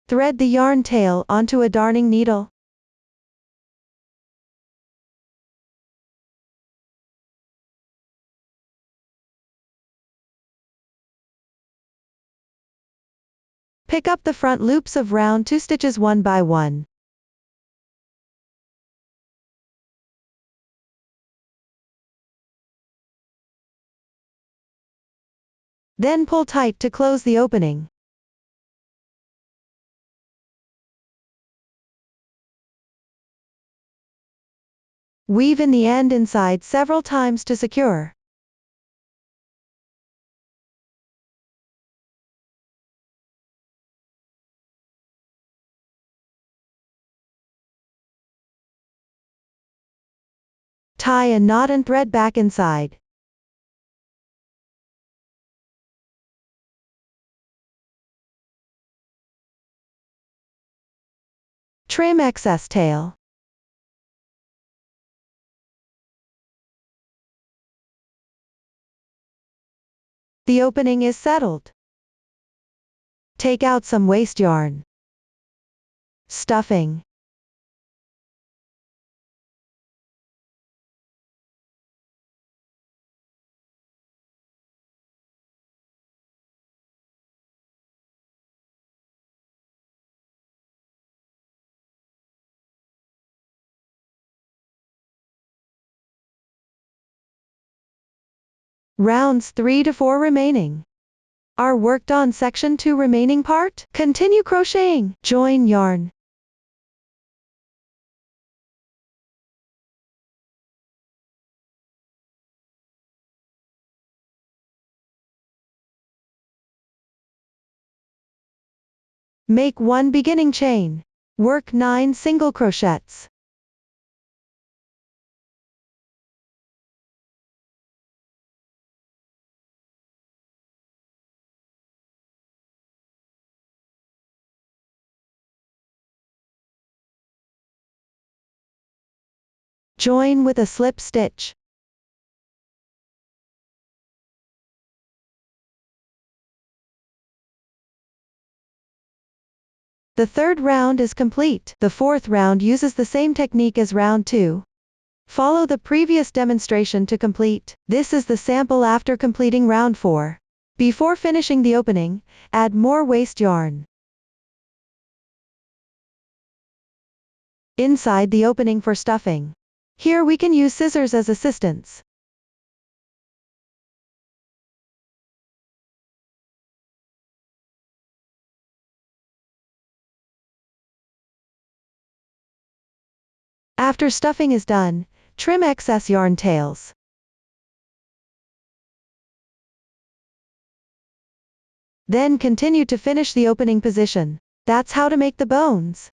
Thread the yarn tail onto a darning needle. Pick up the front loops of round 2 stitches one by one. Then pull tight to close the opening. Weave in the end inside several times to secure. Tie a knot and thread back inside. Trim excess tail. The opening is settled. Take out some waste yarn. Stuffing. Rounds 3 to 4 remaining. Are worked on section 2 remaining part? Continue crocheting. Join yarn. Make 1 beginning chain. Work 9 single crochets. Join with a slip stitch. The third round is complete. The fourth round uses the same technique as round 2. Follow the previous demonstration to complete. This is the sample after completing round 4. Before finishing the opening, add more waste yarn. Inside the opening for stuffing. Here we can use scissors as assistants. After stuffing is done, trim excess yarn tails. Then continue to finish the opening position. That's how to make the bones.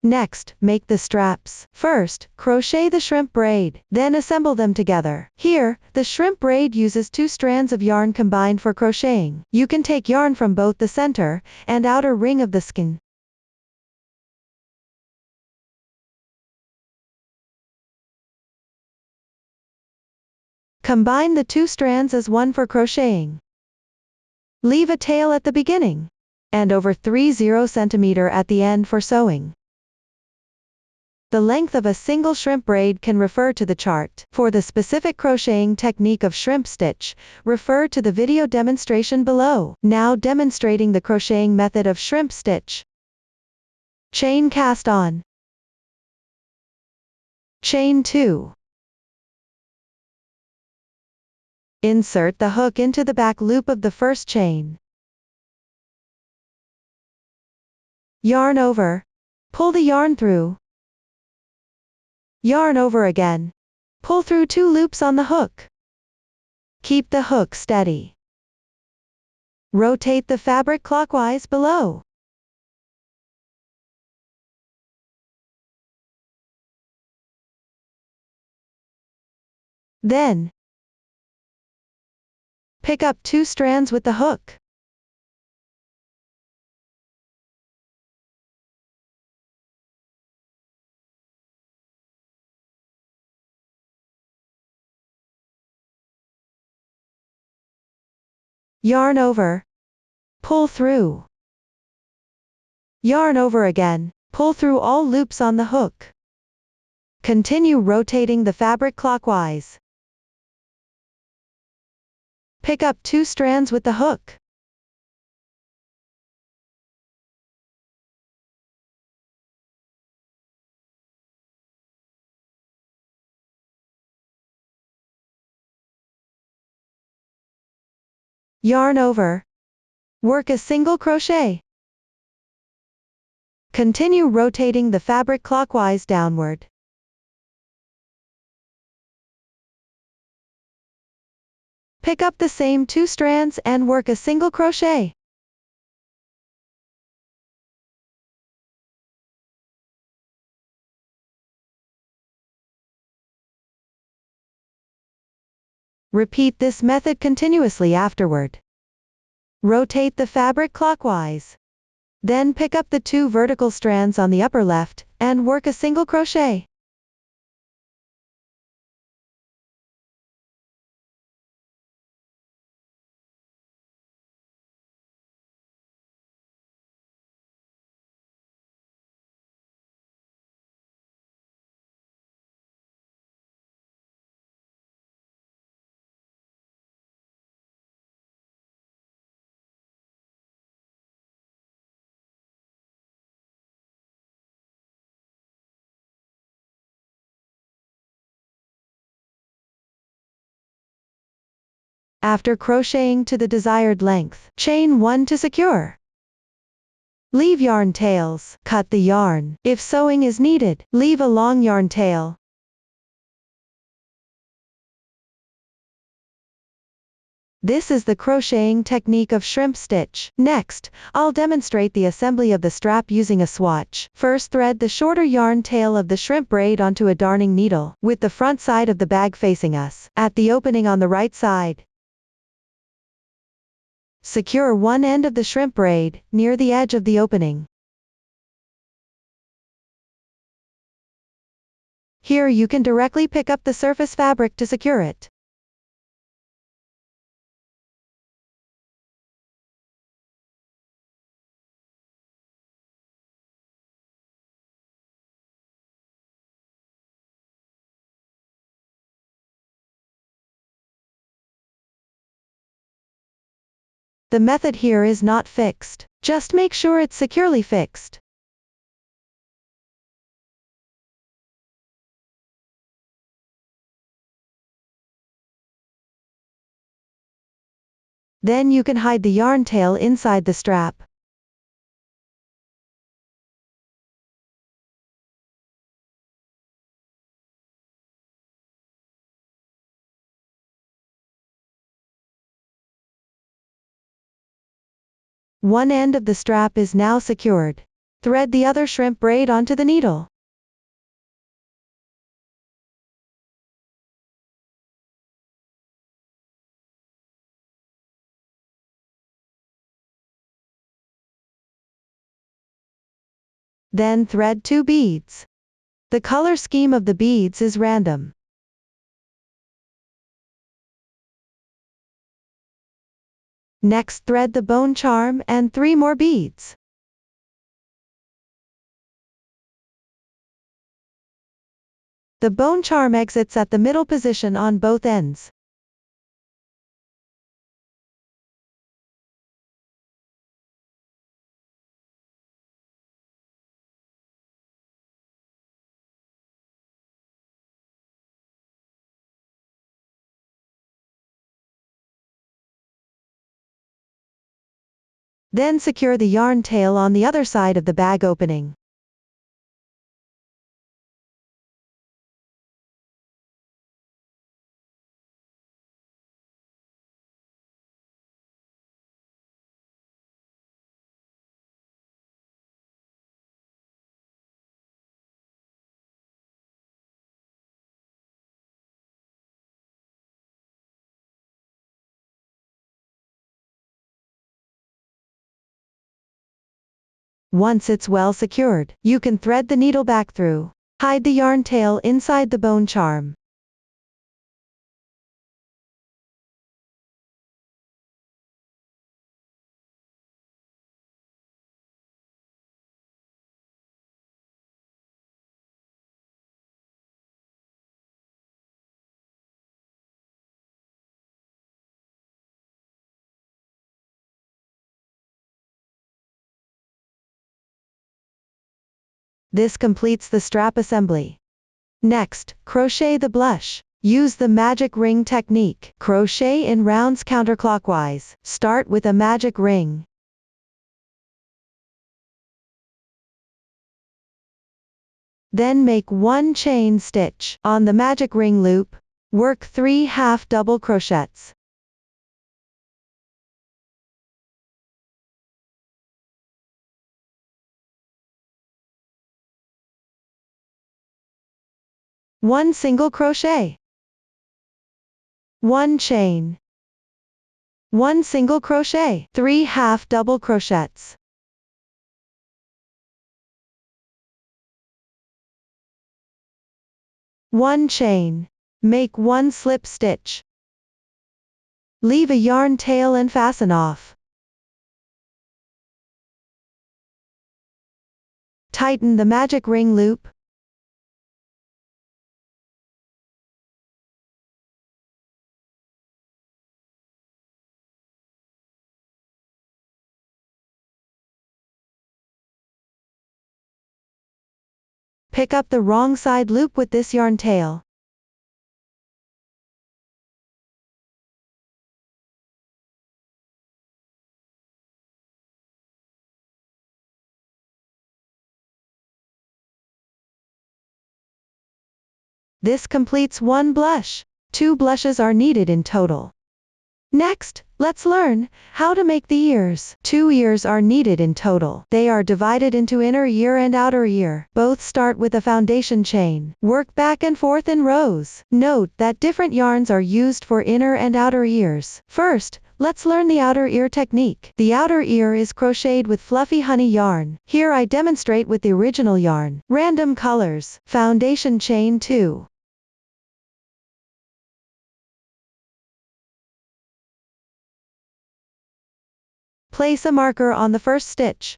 Next, make the straps. First, crochet the shrimp braid, then assemble them together. Here, the shrimp braid uses 2 strands of yarn combined for crocheting. You can take yarn from both the center and outer ring of the skein. Combine the 2 strands as one for crocheting. Leave a tail at the beginning, and over 30 cm at the end for sewing. The length of a single shrimp braid can refer to the chart. For the specific crocheting technique of shrimp stitch, refer to the video demonstration below. Now demonstrating the crocheting method of shrimp stitch. Chain cast on. Chain 2. Insert the hook into the back loop of the first chain. Yarn over. Pull the yarn through. Yarn over again. Pull through 2 loops on the hook. Keep the hook steady. Rotate the fabric clockwise below. Then, pick up 2 strands with the hook. Yarn over. Pull through. Yarn over again, pull through all loops on the hook. Continue rotating the fabric clockwise. Pick up 2 strands with the hook. Yarn over. Work a single crochet. Continue rotating the fabric clockwise downward. Pick up the same 2 strands and work a single crochet. Repeat this method continuously afterward. Rotate the fabric clockwise. Then pick up the 2 vertical strands on the upper left, and work a single crochet. After crocheting to the desired length, chain 1 to secure. Leave yarn tails, cut the yarn. If sewing is needed, leave a long yarn tail. This is the crocheting technique of shrimp stitch. Next, I'll demonstrate the assembly of the strap using a swatch. First, thread the shorter yarn tail of the shrimp braid onto a darning needle, with the front side of the bag facing us, at the opening on the right side. Secure one end of the shrimp braid, near the edge of the opening. Here you can directly pick up the surface fabric to secure it. The method here is not fixed. Just make sure it's securely fixed. Then you can hide the yarn tail inside the strap. One end of the strap is now secured. Thread the other shrimp braid onto the needle. Then thread 2 beads. The color scheme of the beads is random. Next, thread the bone charm and 3 more beads. The bone charm exits at the middle position on both ends. Then secure the yarn tail on the other side of the bag opening. Once it's well secured, you can thread the needle back through. Hide the yarn tail inside the bone charm. This completes the strap assembly. Next, crochet the blush. Use the magic ring technique. Crochet in rounds counterclockwise. Start with a magic ring. Then make 1 chain stitch. On the magic ring loop, work 3 half double crochets. One single crochet. 1 chain. 1 single crochet. 3 half double crochets. One chain. Make 1 slip stitch. Leave a yarn tail and fasten off. Tighten the magic ring loop. Pick up the wrong side loop with this yarn tail. This completes 1 blush. 2 blushes are needed in total. Next, let's learn how to make the ears. 2 ears are needed in total. They are divided into inner ear and outer ear. Both start with a foundation chain. Work back and forth in rows. Note that different yarns are used for inner and outer ears. First, let's learn the outer ear technique. The outer ear is crocheted with fluffy honey yarn. Here I demonstrate with the original yarn. Random colors. Foundation chain 2. Place a marker on the first stitch.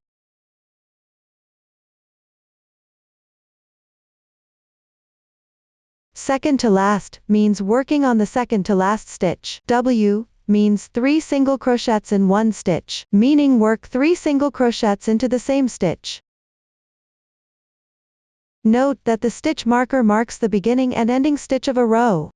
Second to last means working on the second to last stitch. W means 3 single crochets in 1 stitch, meaning work 3 single crochets into the same stitch. Note that the stitch marker marks the beginning and ending stitch of a row.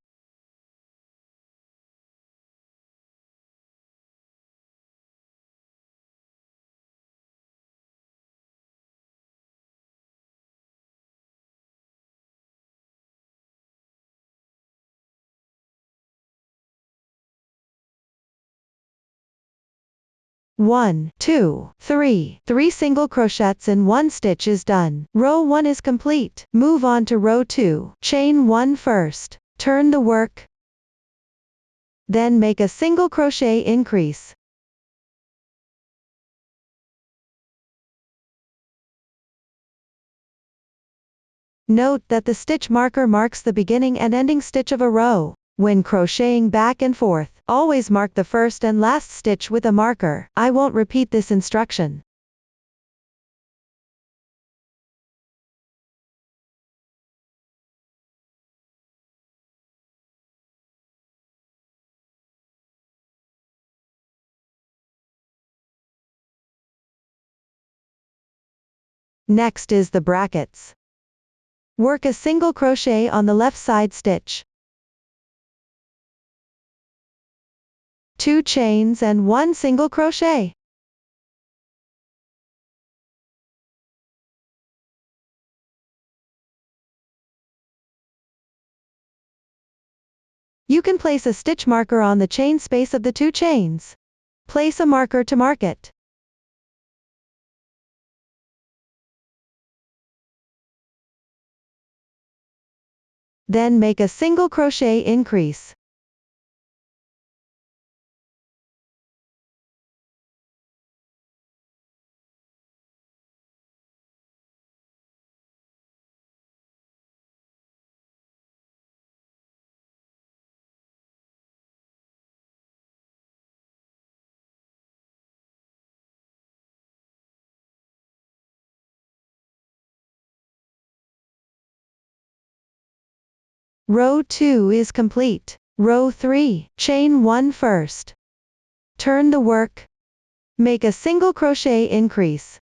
One, 2, 3. 3 single crochets in 1 stitch is done. Row 1 is complete. Move on to row 2. Chain 1 first. Turn the work. Then make a single crochet increase. Note that the stitch marker marks the beginning and ending stitch of a row. When crocheting back and forth, always mark the first and last stitch with a marker. I won't repeat this instruction. Next is the brackets. Work a single crochet on the left side stitch. 2 chains and 1 single crochet. You can place a stitch marker on the chain space of the 2 chains. Place a marker to mark it. Then make a single crochet increase. Row 2 is complete. Row 3, chain 1 first. Turn the work. Make a single crochet increase.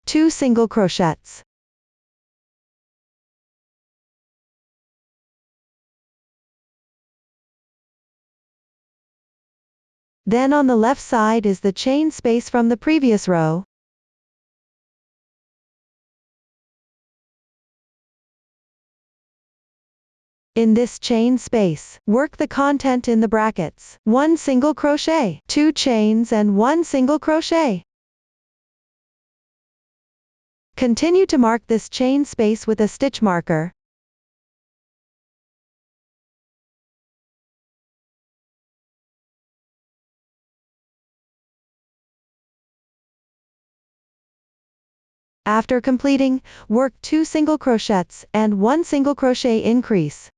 2 single crochets. Then on the left side is the chain space from the previous row. In this chain space, work the content in the brackets. 1 single crochet, 2 chains and 1 single crochet. Continue to mark this chain space with a stitch marker. After completing, work 2 single crochets and 1 single crochet increase.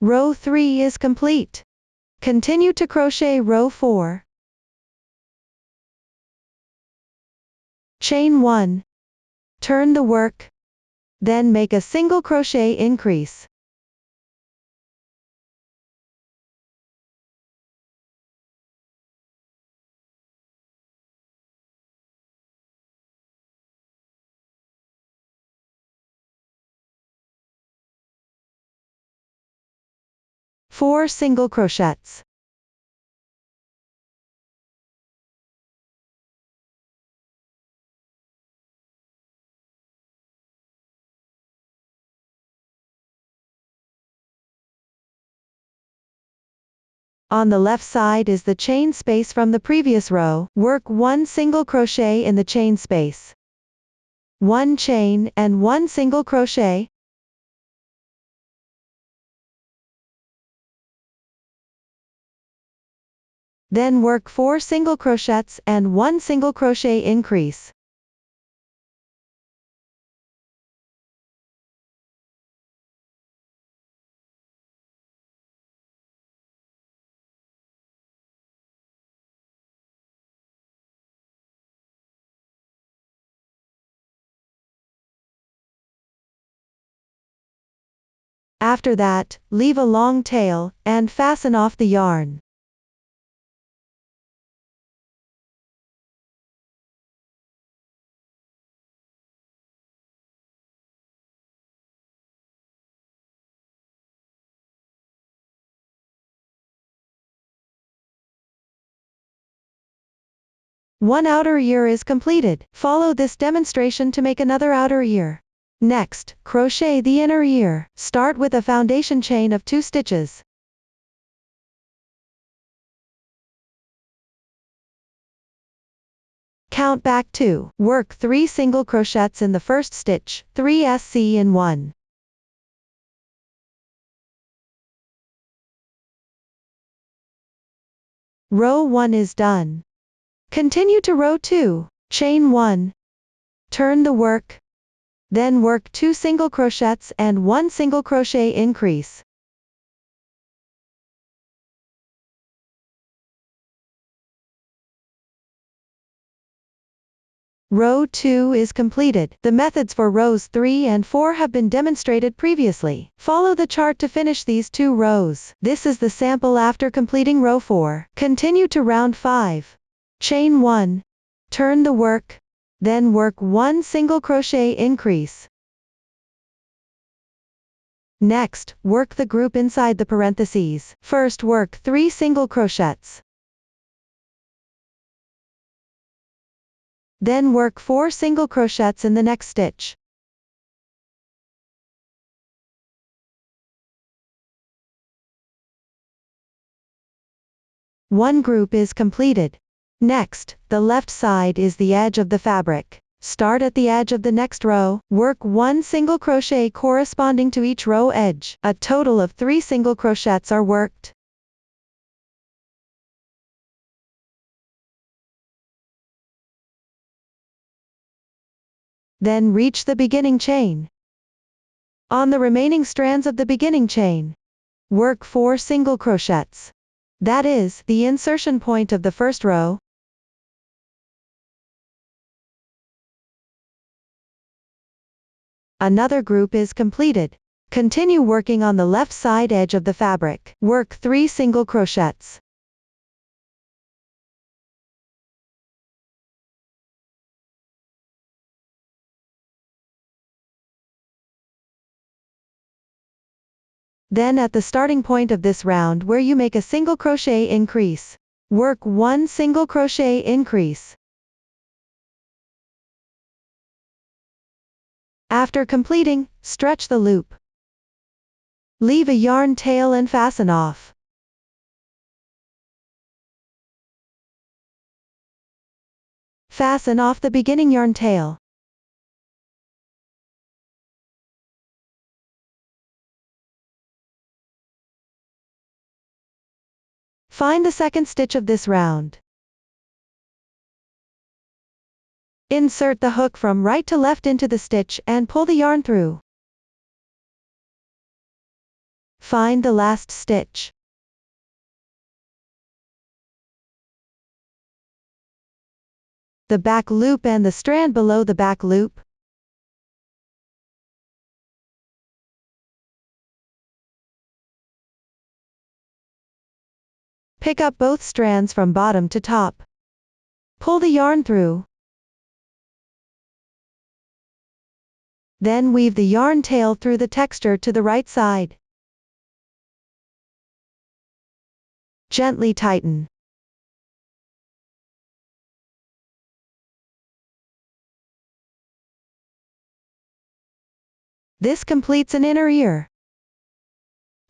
Row 3 is complete. Continue to crochet row 4. Chain 1. Turn the work. Then make a single crochet increase. Four single crochets. On the left side is the chain space from the previous row. Work 1 single crochet in the chain space. 1 chain and 1 single crochet. Then work 4 single crochets and 1 single crochet increase. After that, leave a long tail, and fasten off the yarn. One outer ear is completed. Follow this demonstration to make another outer ear. Next, crochet the inner ear. Start with a foundation chain of 2 stitches. Count back 2. Work 3 single crochets in the first stitch, 3 SC in 1. Row 1 is done. Continue to row 2. Chain 1. Turn the work. Then work 2 single crochets and 1 single crochet increase. Row 2 is completed. The methods for rows 3 and 4 have been demonstrated previously. Follow the chart to finish these 2 rows. This is the sample after completing row 4. Continue to round 5. Chain 1. Turn the work. Then work 1 single crochet increase. Next, work the group inside the parentheses. First work 3 single crochets. Then work 4 single crochets in the next stitch. One group is completed. Next, the left side is the edge of the fabric. Start at the edge of the next row, work 1 single crochet corresponding to each row edge. A total of 3 single crochets are worked. Then reach the beginning chain. On the remaining strands of the beginning chain, work 4 single crochets. that is, the insertion point of the first row. Another group is completed. Continue working on the left side edge of the fabric. Work 3 single crochets. Then at the starting point of this round where you make a single crochet increase, work 1 single crochet increase. After completing, stretch the loop. Leave a yarn tail and fasten off. Fasten off the beginning yarn tail. Find the second stitch of this round. Insert the hook from right to left into the stitch and pull the yarn through. Find the last stitch. The back loop and the strand below the back loop. Pick up both strands from bottom to top. Pull the yarn through. Then weave the yarn tail through the texture to the right side. Gently tighten. This completes an inner ear.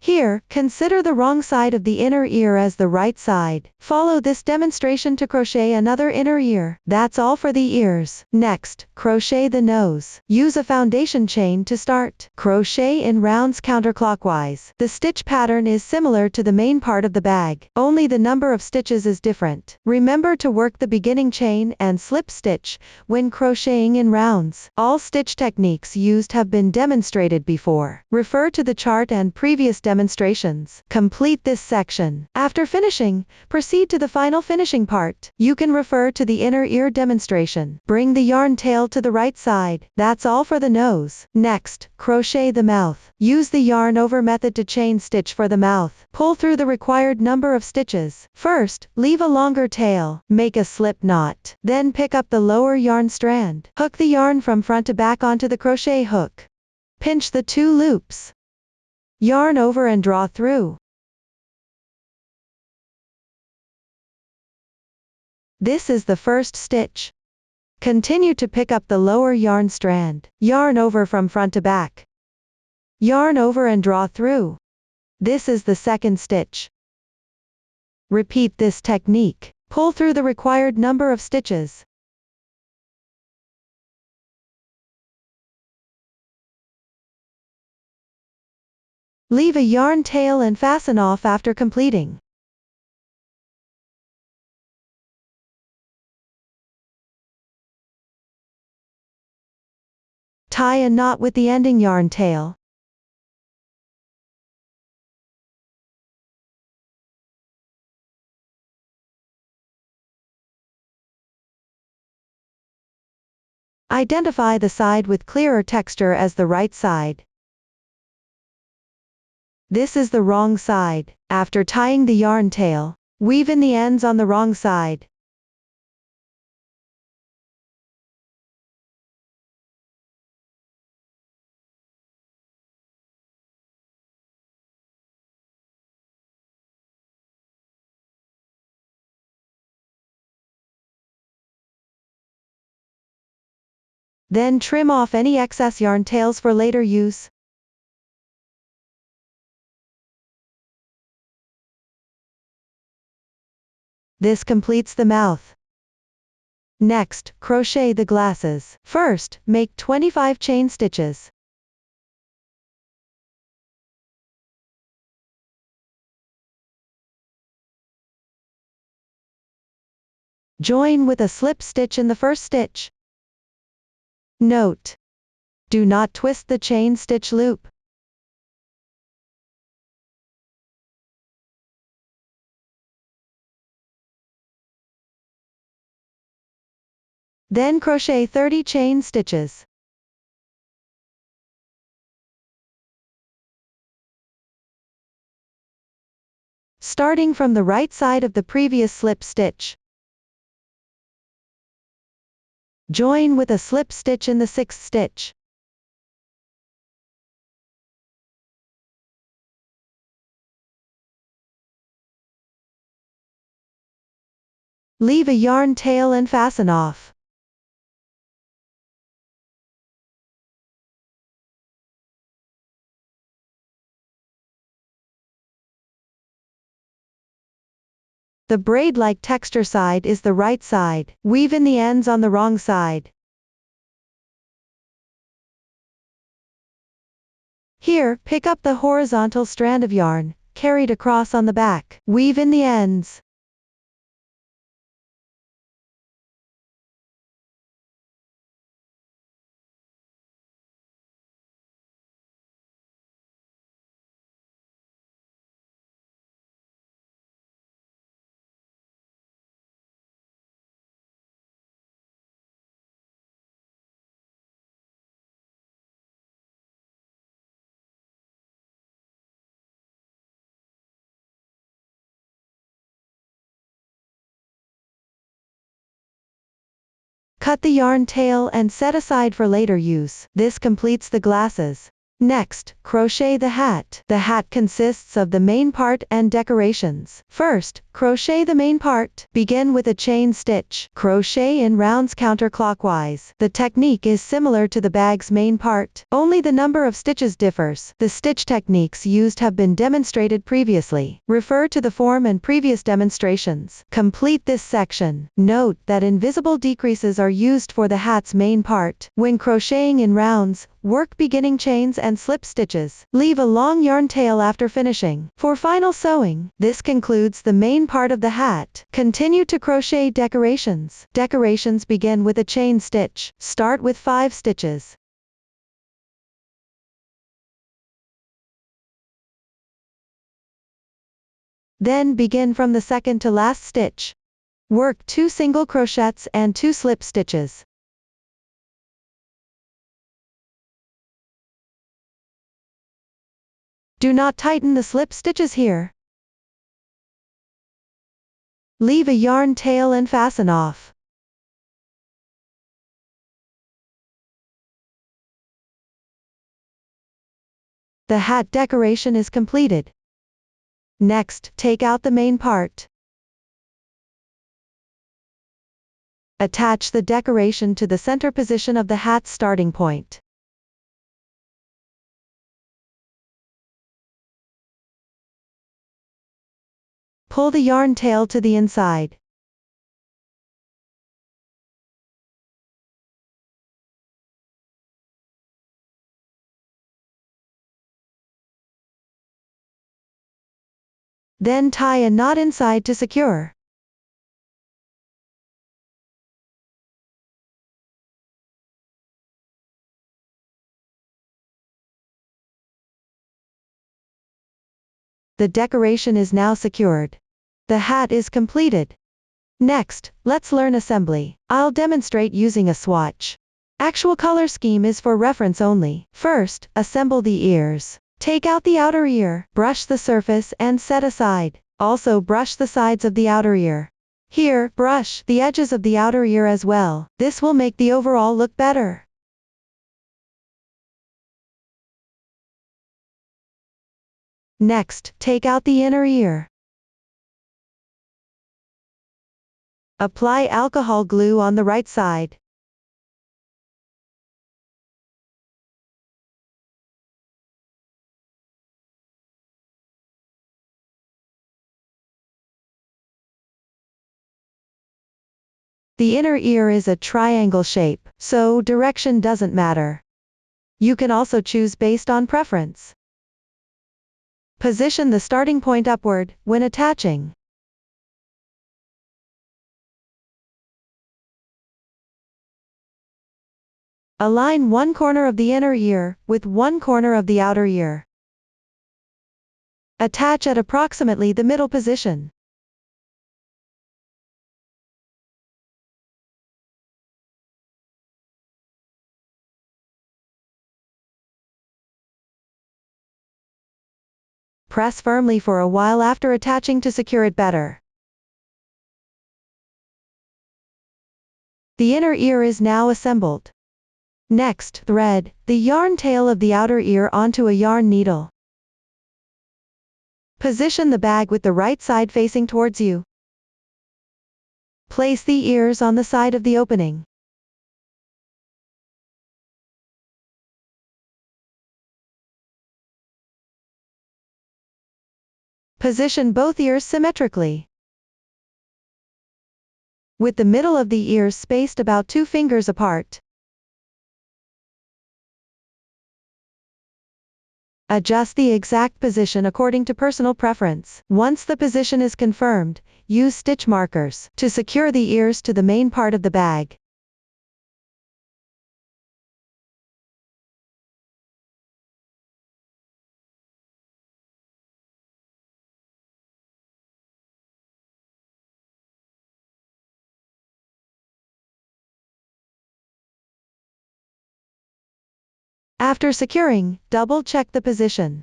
Here, consider the wrong side of the inner ear as the right side. Follow this demonstration to crochet another inner ear. That's all for the ears. Next, crochet the nose. Use a foundation chain to start. Crochet in rounds counterclockwise. The stitch pattern is similar to the main part of the bag, only the number of stitches is different. Remember to work the beginning chain and slip stitch when crocheting in rounds. All stitch techniques used have been demonstrated before. Refer to the chart and previous demonstrations. Complete this section. After finishing, proceed to the final finishing part. You can refer to the inner ear demonstration. Bring the yarn tail to the right side. That's all for the nose. Next, crochet the mouth. Use the yarn over method to chain stitch for the mouth. Pull through the required number of stitches. First, leave a longer tail. Make a slip knot. Then pick up the lower yarn strand. Hook the yarn from front to back onto the crochet hook. Pinch the 2 loops. Yarn over and draw through. This is the first stitch. Continue to pick up the lower yarn strand. Yarn over from front to back. Yarn over and draw through. This is the second stitch. Repeat this technique. Pull through the required number of stitches. Leave a yarn tail and fasten off after completing. Tie a knot with the ending yarn tail. Identify the side with clearer texture as the right side. This is the wrong side. After tying the yarn tail, weave in the ends on the wrong side. Then trim off any excess yarn tails for later use. This completes the mouth. Next, crochet the glasses. First, make 25 chain stitches. Join with a slip stitch in the first stitch. Note: do not twist the chain stitch loop. Then crochet 30 chain stitches. Starting from the right side of the previous slip stitch. Join with a slip stitch in the 6th stitch. Leave a yarn tail and fasten off. The braid-like texture side is the right side. Weave in the ends on the wrong side. Here, pick up the horizontal strand of yarn, carried across on the back. Weave in the ends. Cut the yarn tail and set aside for later use. This completes the glasses. Next, crochet the hat. The hat consists of the main part and decorations. First, crochet the main part. Begin with a chain stitch. Crochet in rounds counterclockwise. The technique is similar to the bag's main part, only the number of stitches differs. The stitch techniques used have been demonstrated previously. Refer to the form and previous demonstrations. Complete this section. Note that invisible decreases are used for the hat's main part. When crocheting in rounds, work beginning chains and slip stitches. Leave a long yarn tail after finishing. For final sewing, this concludes the main part of the hat. Continue to crochet decorations. Decorations begin with a chain stitch. Start with 5 stitches. Then begin from the second to last stitch. Work 2 single crochets and 2 slip stitches. Do not tighten the slip stitches here. Leave a yarn tail and fasten off. The hat decoration is completed. Next, take out the main part. Attach the decoration to the center position of the hat's starting point. Pull the yarn tail to the inside. Then tie a knot inside to secure. The decoration is now secured. The hat is completed. Next, let's learn assembly. I'll demonstrate using a swatch. Actual color scheme is for reference only. First, assemble the ears. Take out the outer ear, brush the surface and set aside. Also brush the sides of the outer ear. Here, brush the edges of the outer ear as well. This will make the overall look better. Next, take out the inner ear. Apply alcohol glue on the right side. The inner ear is a triangle shape, so direction doesn't matter. You can also choose based on preference. Position the starting point upward when attaching. Align one corner of the inner ear with one corner of the outer ear. Attach at approximately the middle position. Press firmly for a while after attaching to secure it better. The inner ear is now assembled. Next, thread the yarn tail of the outer ear onto a yarn needle. Position the bag with the right side facing towards you. Place the ears on the side of the opening. Position both ears symmetrically, with the middle of the ears spaced about 2 fingers apart. Adjust the exact position according to personal preference. Once the position is confirmed, use stitch markers to secure the ears to the main part of the bag. After securing, double-check the position.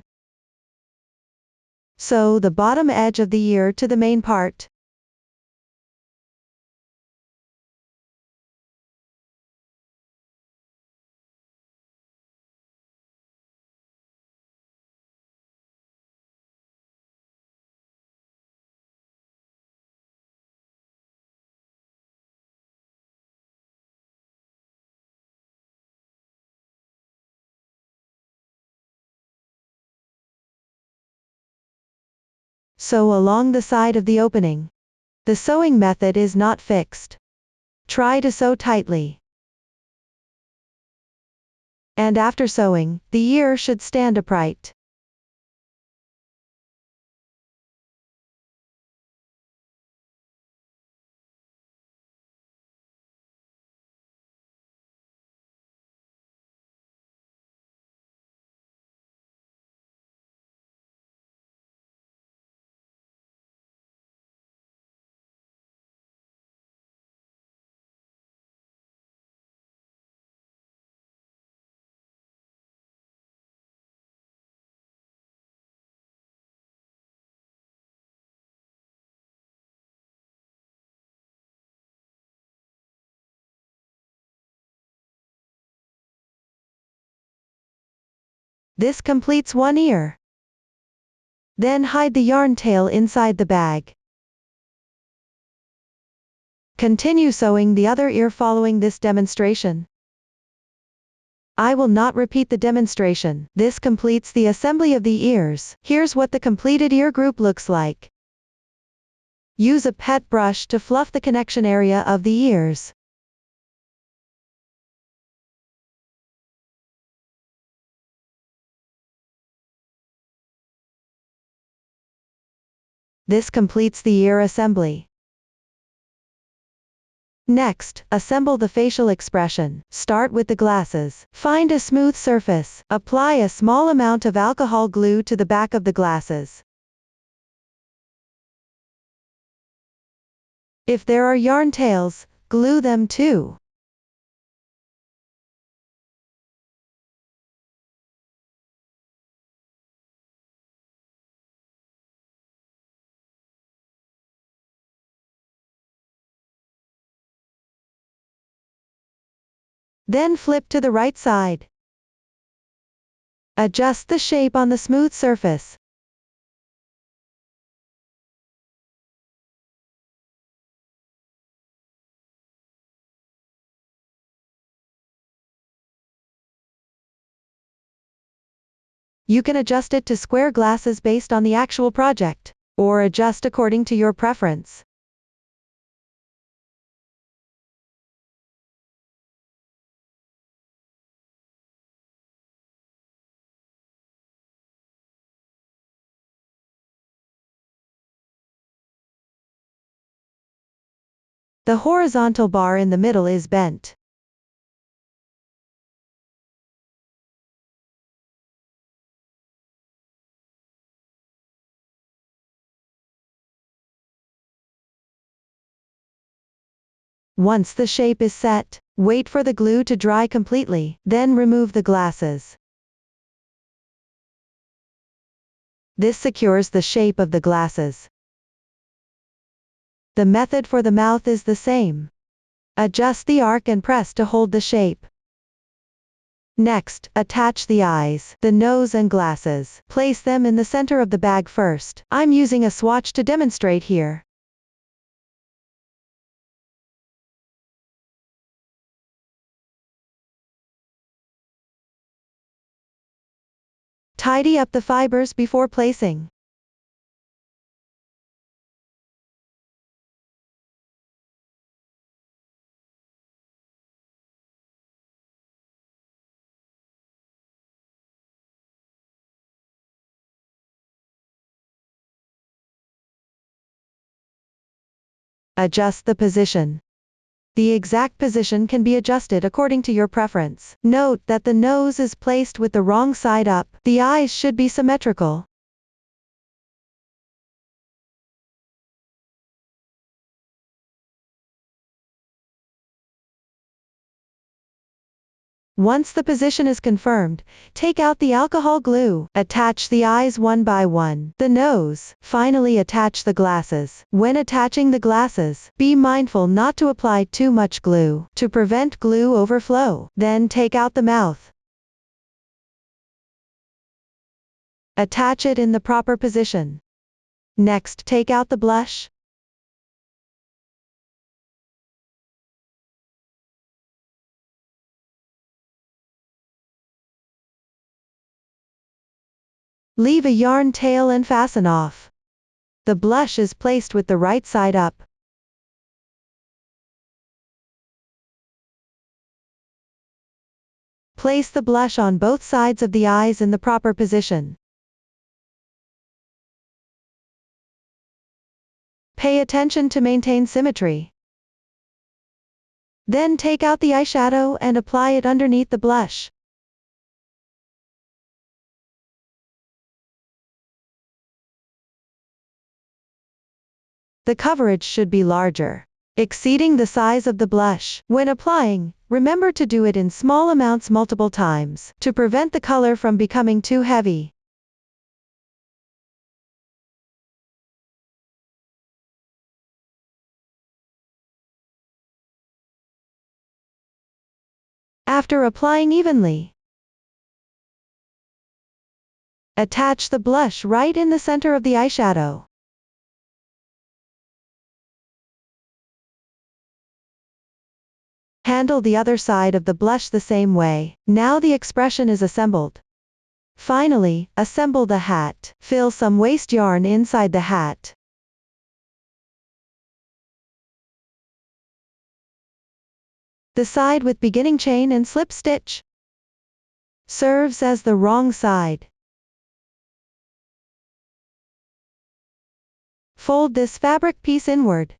Sew the bottom edge of the ear to the main part. Sew along the side of the opening. The sewing method is not fixed. Try to sew tightly. And after sewing, the ear should stand upright. This completes one ear. Then hide the yarn tail inside the bag. Continue sewing the other ear following this demonstration. I will not repeat the demonstration. This completes the assembly of the ears. Here's what the completed ear group looks like. Use a pet brush to fluff the connection area of the ears. This completes the ear assembly. Next, assemble the facial expression. Start with the glasses. Find a smooth surface. Apply a small amount of alcohol glue to the back of the glasses. If there are yarn tails, glue them too. Then flip to the right side. Adjust the shape on the smooth surface. You can adjust it to square glasses based on the actual project, or adjust according to your preference. The horizontal bar in the middle is bent. Once the shape is set, wait for the glue to dry completely, then remove the glasses. This secures the shape of the glasses. The method for the mouth is the same. Adjust the arc and press to hold the shape. Next, attach the eyes, the nose and glasses. Place them in the center of the bag first. I'm using a swatch to demonstrate here. Tidy up the fibers before placing. Adjust the position. The exact position can be adjusted according to your preference. Note that the nose is placed with the wrong side up. The eyes should be symmetrical. Once the position is confirmed, take out the alcohol glue. Attach the eyes one by one. The nose. Finally attach the glasses. When attaching the glasses, be mindful not to apply too much glue, to prevent glue overflow. Then take out the mouth. Attach it in the proper position. Next, take out the blush. Leave a yarn tail and fasten off. The blush is placed with the right side up. Place the blush on both sides of the eyes in the proper position. Pay attention to maintain symmetry. Then take out the eyeshadow and apply it underneath the blush. The coverage should be larger, exceeding the size of the blush. When applying, remember to do it in small amounts multiple times, to prevent the color from becoming too heavy. After applying evenly, attach the blush right in the center of the eyeshadow. Handle the other side of the blush the same way. Now the expression is assembled. Finally, assemble the hat. Fill some waste yarn inside the hat. The side with beginning chain and slip stitch serves as the wrong side. Fold this fabric piece inward.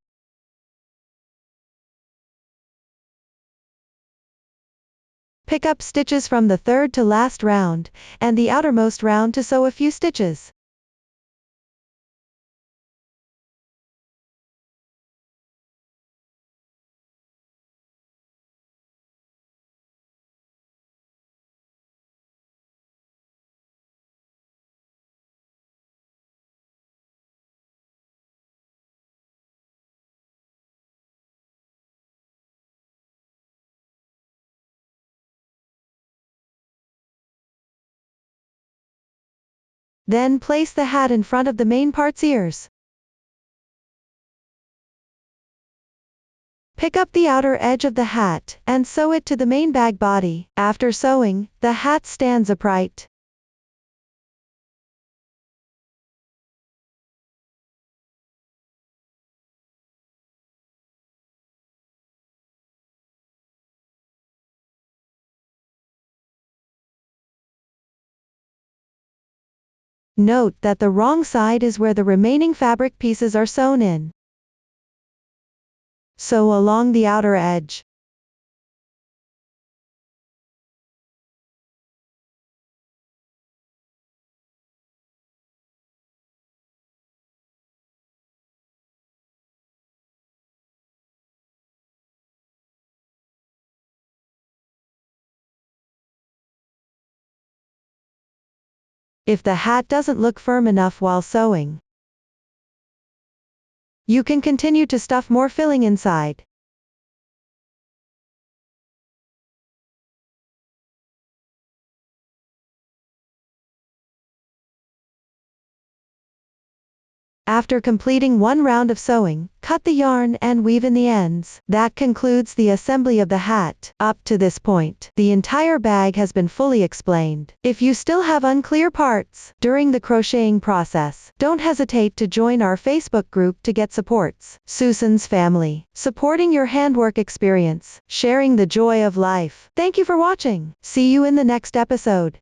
Pick up stitches from the third to last round, and the outermost round to sew a few stitches. Then place the hat in front of the main part's ears. Pick up the outer edge of the hat, and sew it to the main bag body. After sewing, the hat stands upright. Note that the wrong side is where the remaining fabric pieces are sewn in. Sew along the outer edge. If the hat doesn't look firm enough while sewing, you can continue to stuff more filling inside. After completing one round of sewing, cut the yarn and weave in the ends. That concludes the assembly of the hat. Up to this point, the entire bag has been fully explained. If you still have unclear parts during the crocheting process, don't hesitate to join our Facebook group to get supports. Susan's Family, supporting your handwork experience, sharing the joy of life. Thank you for watching. See you in the next episode.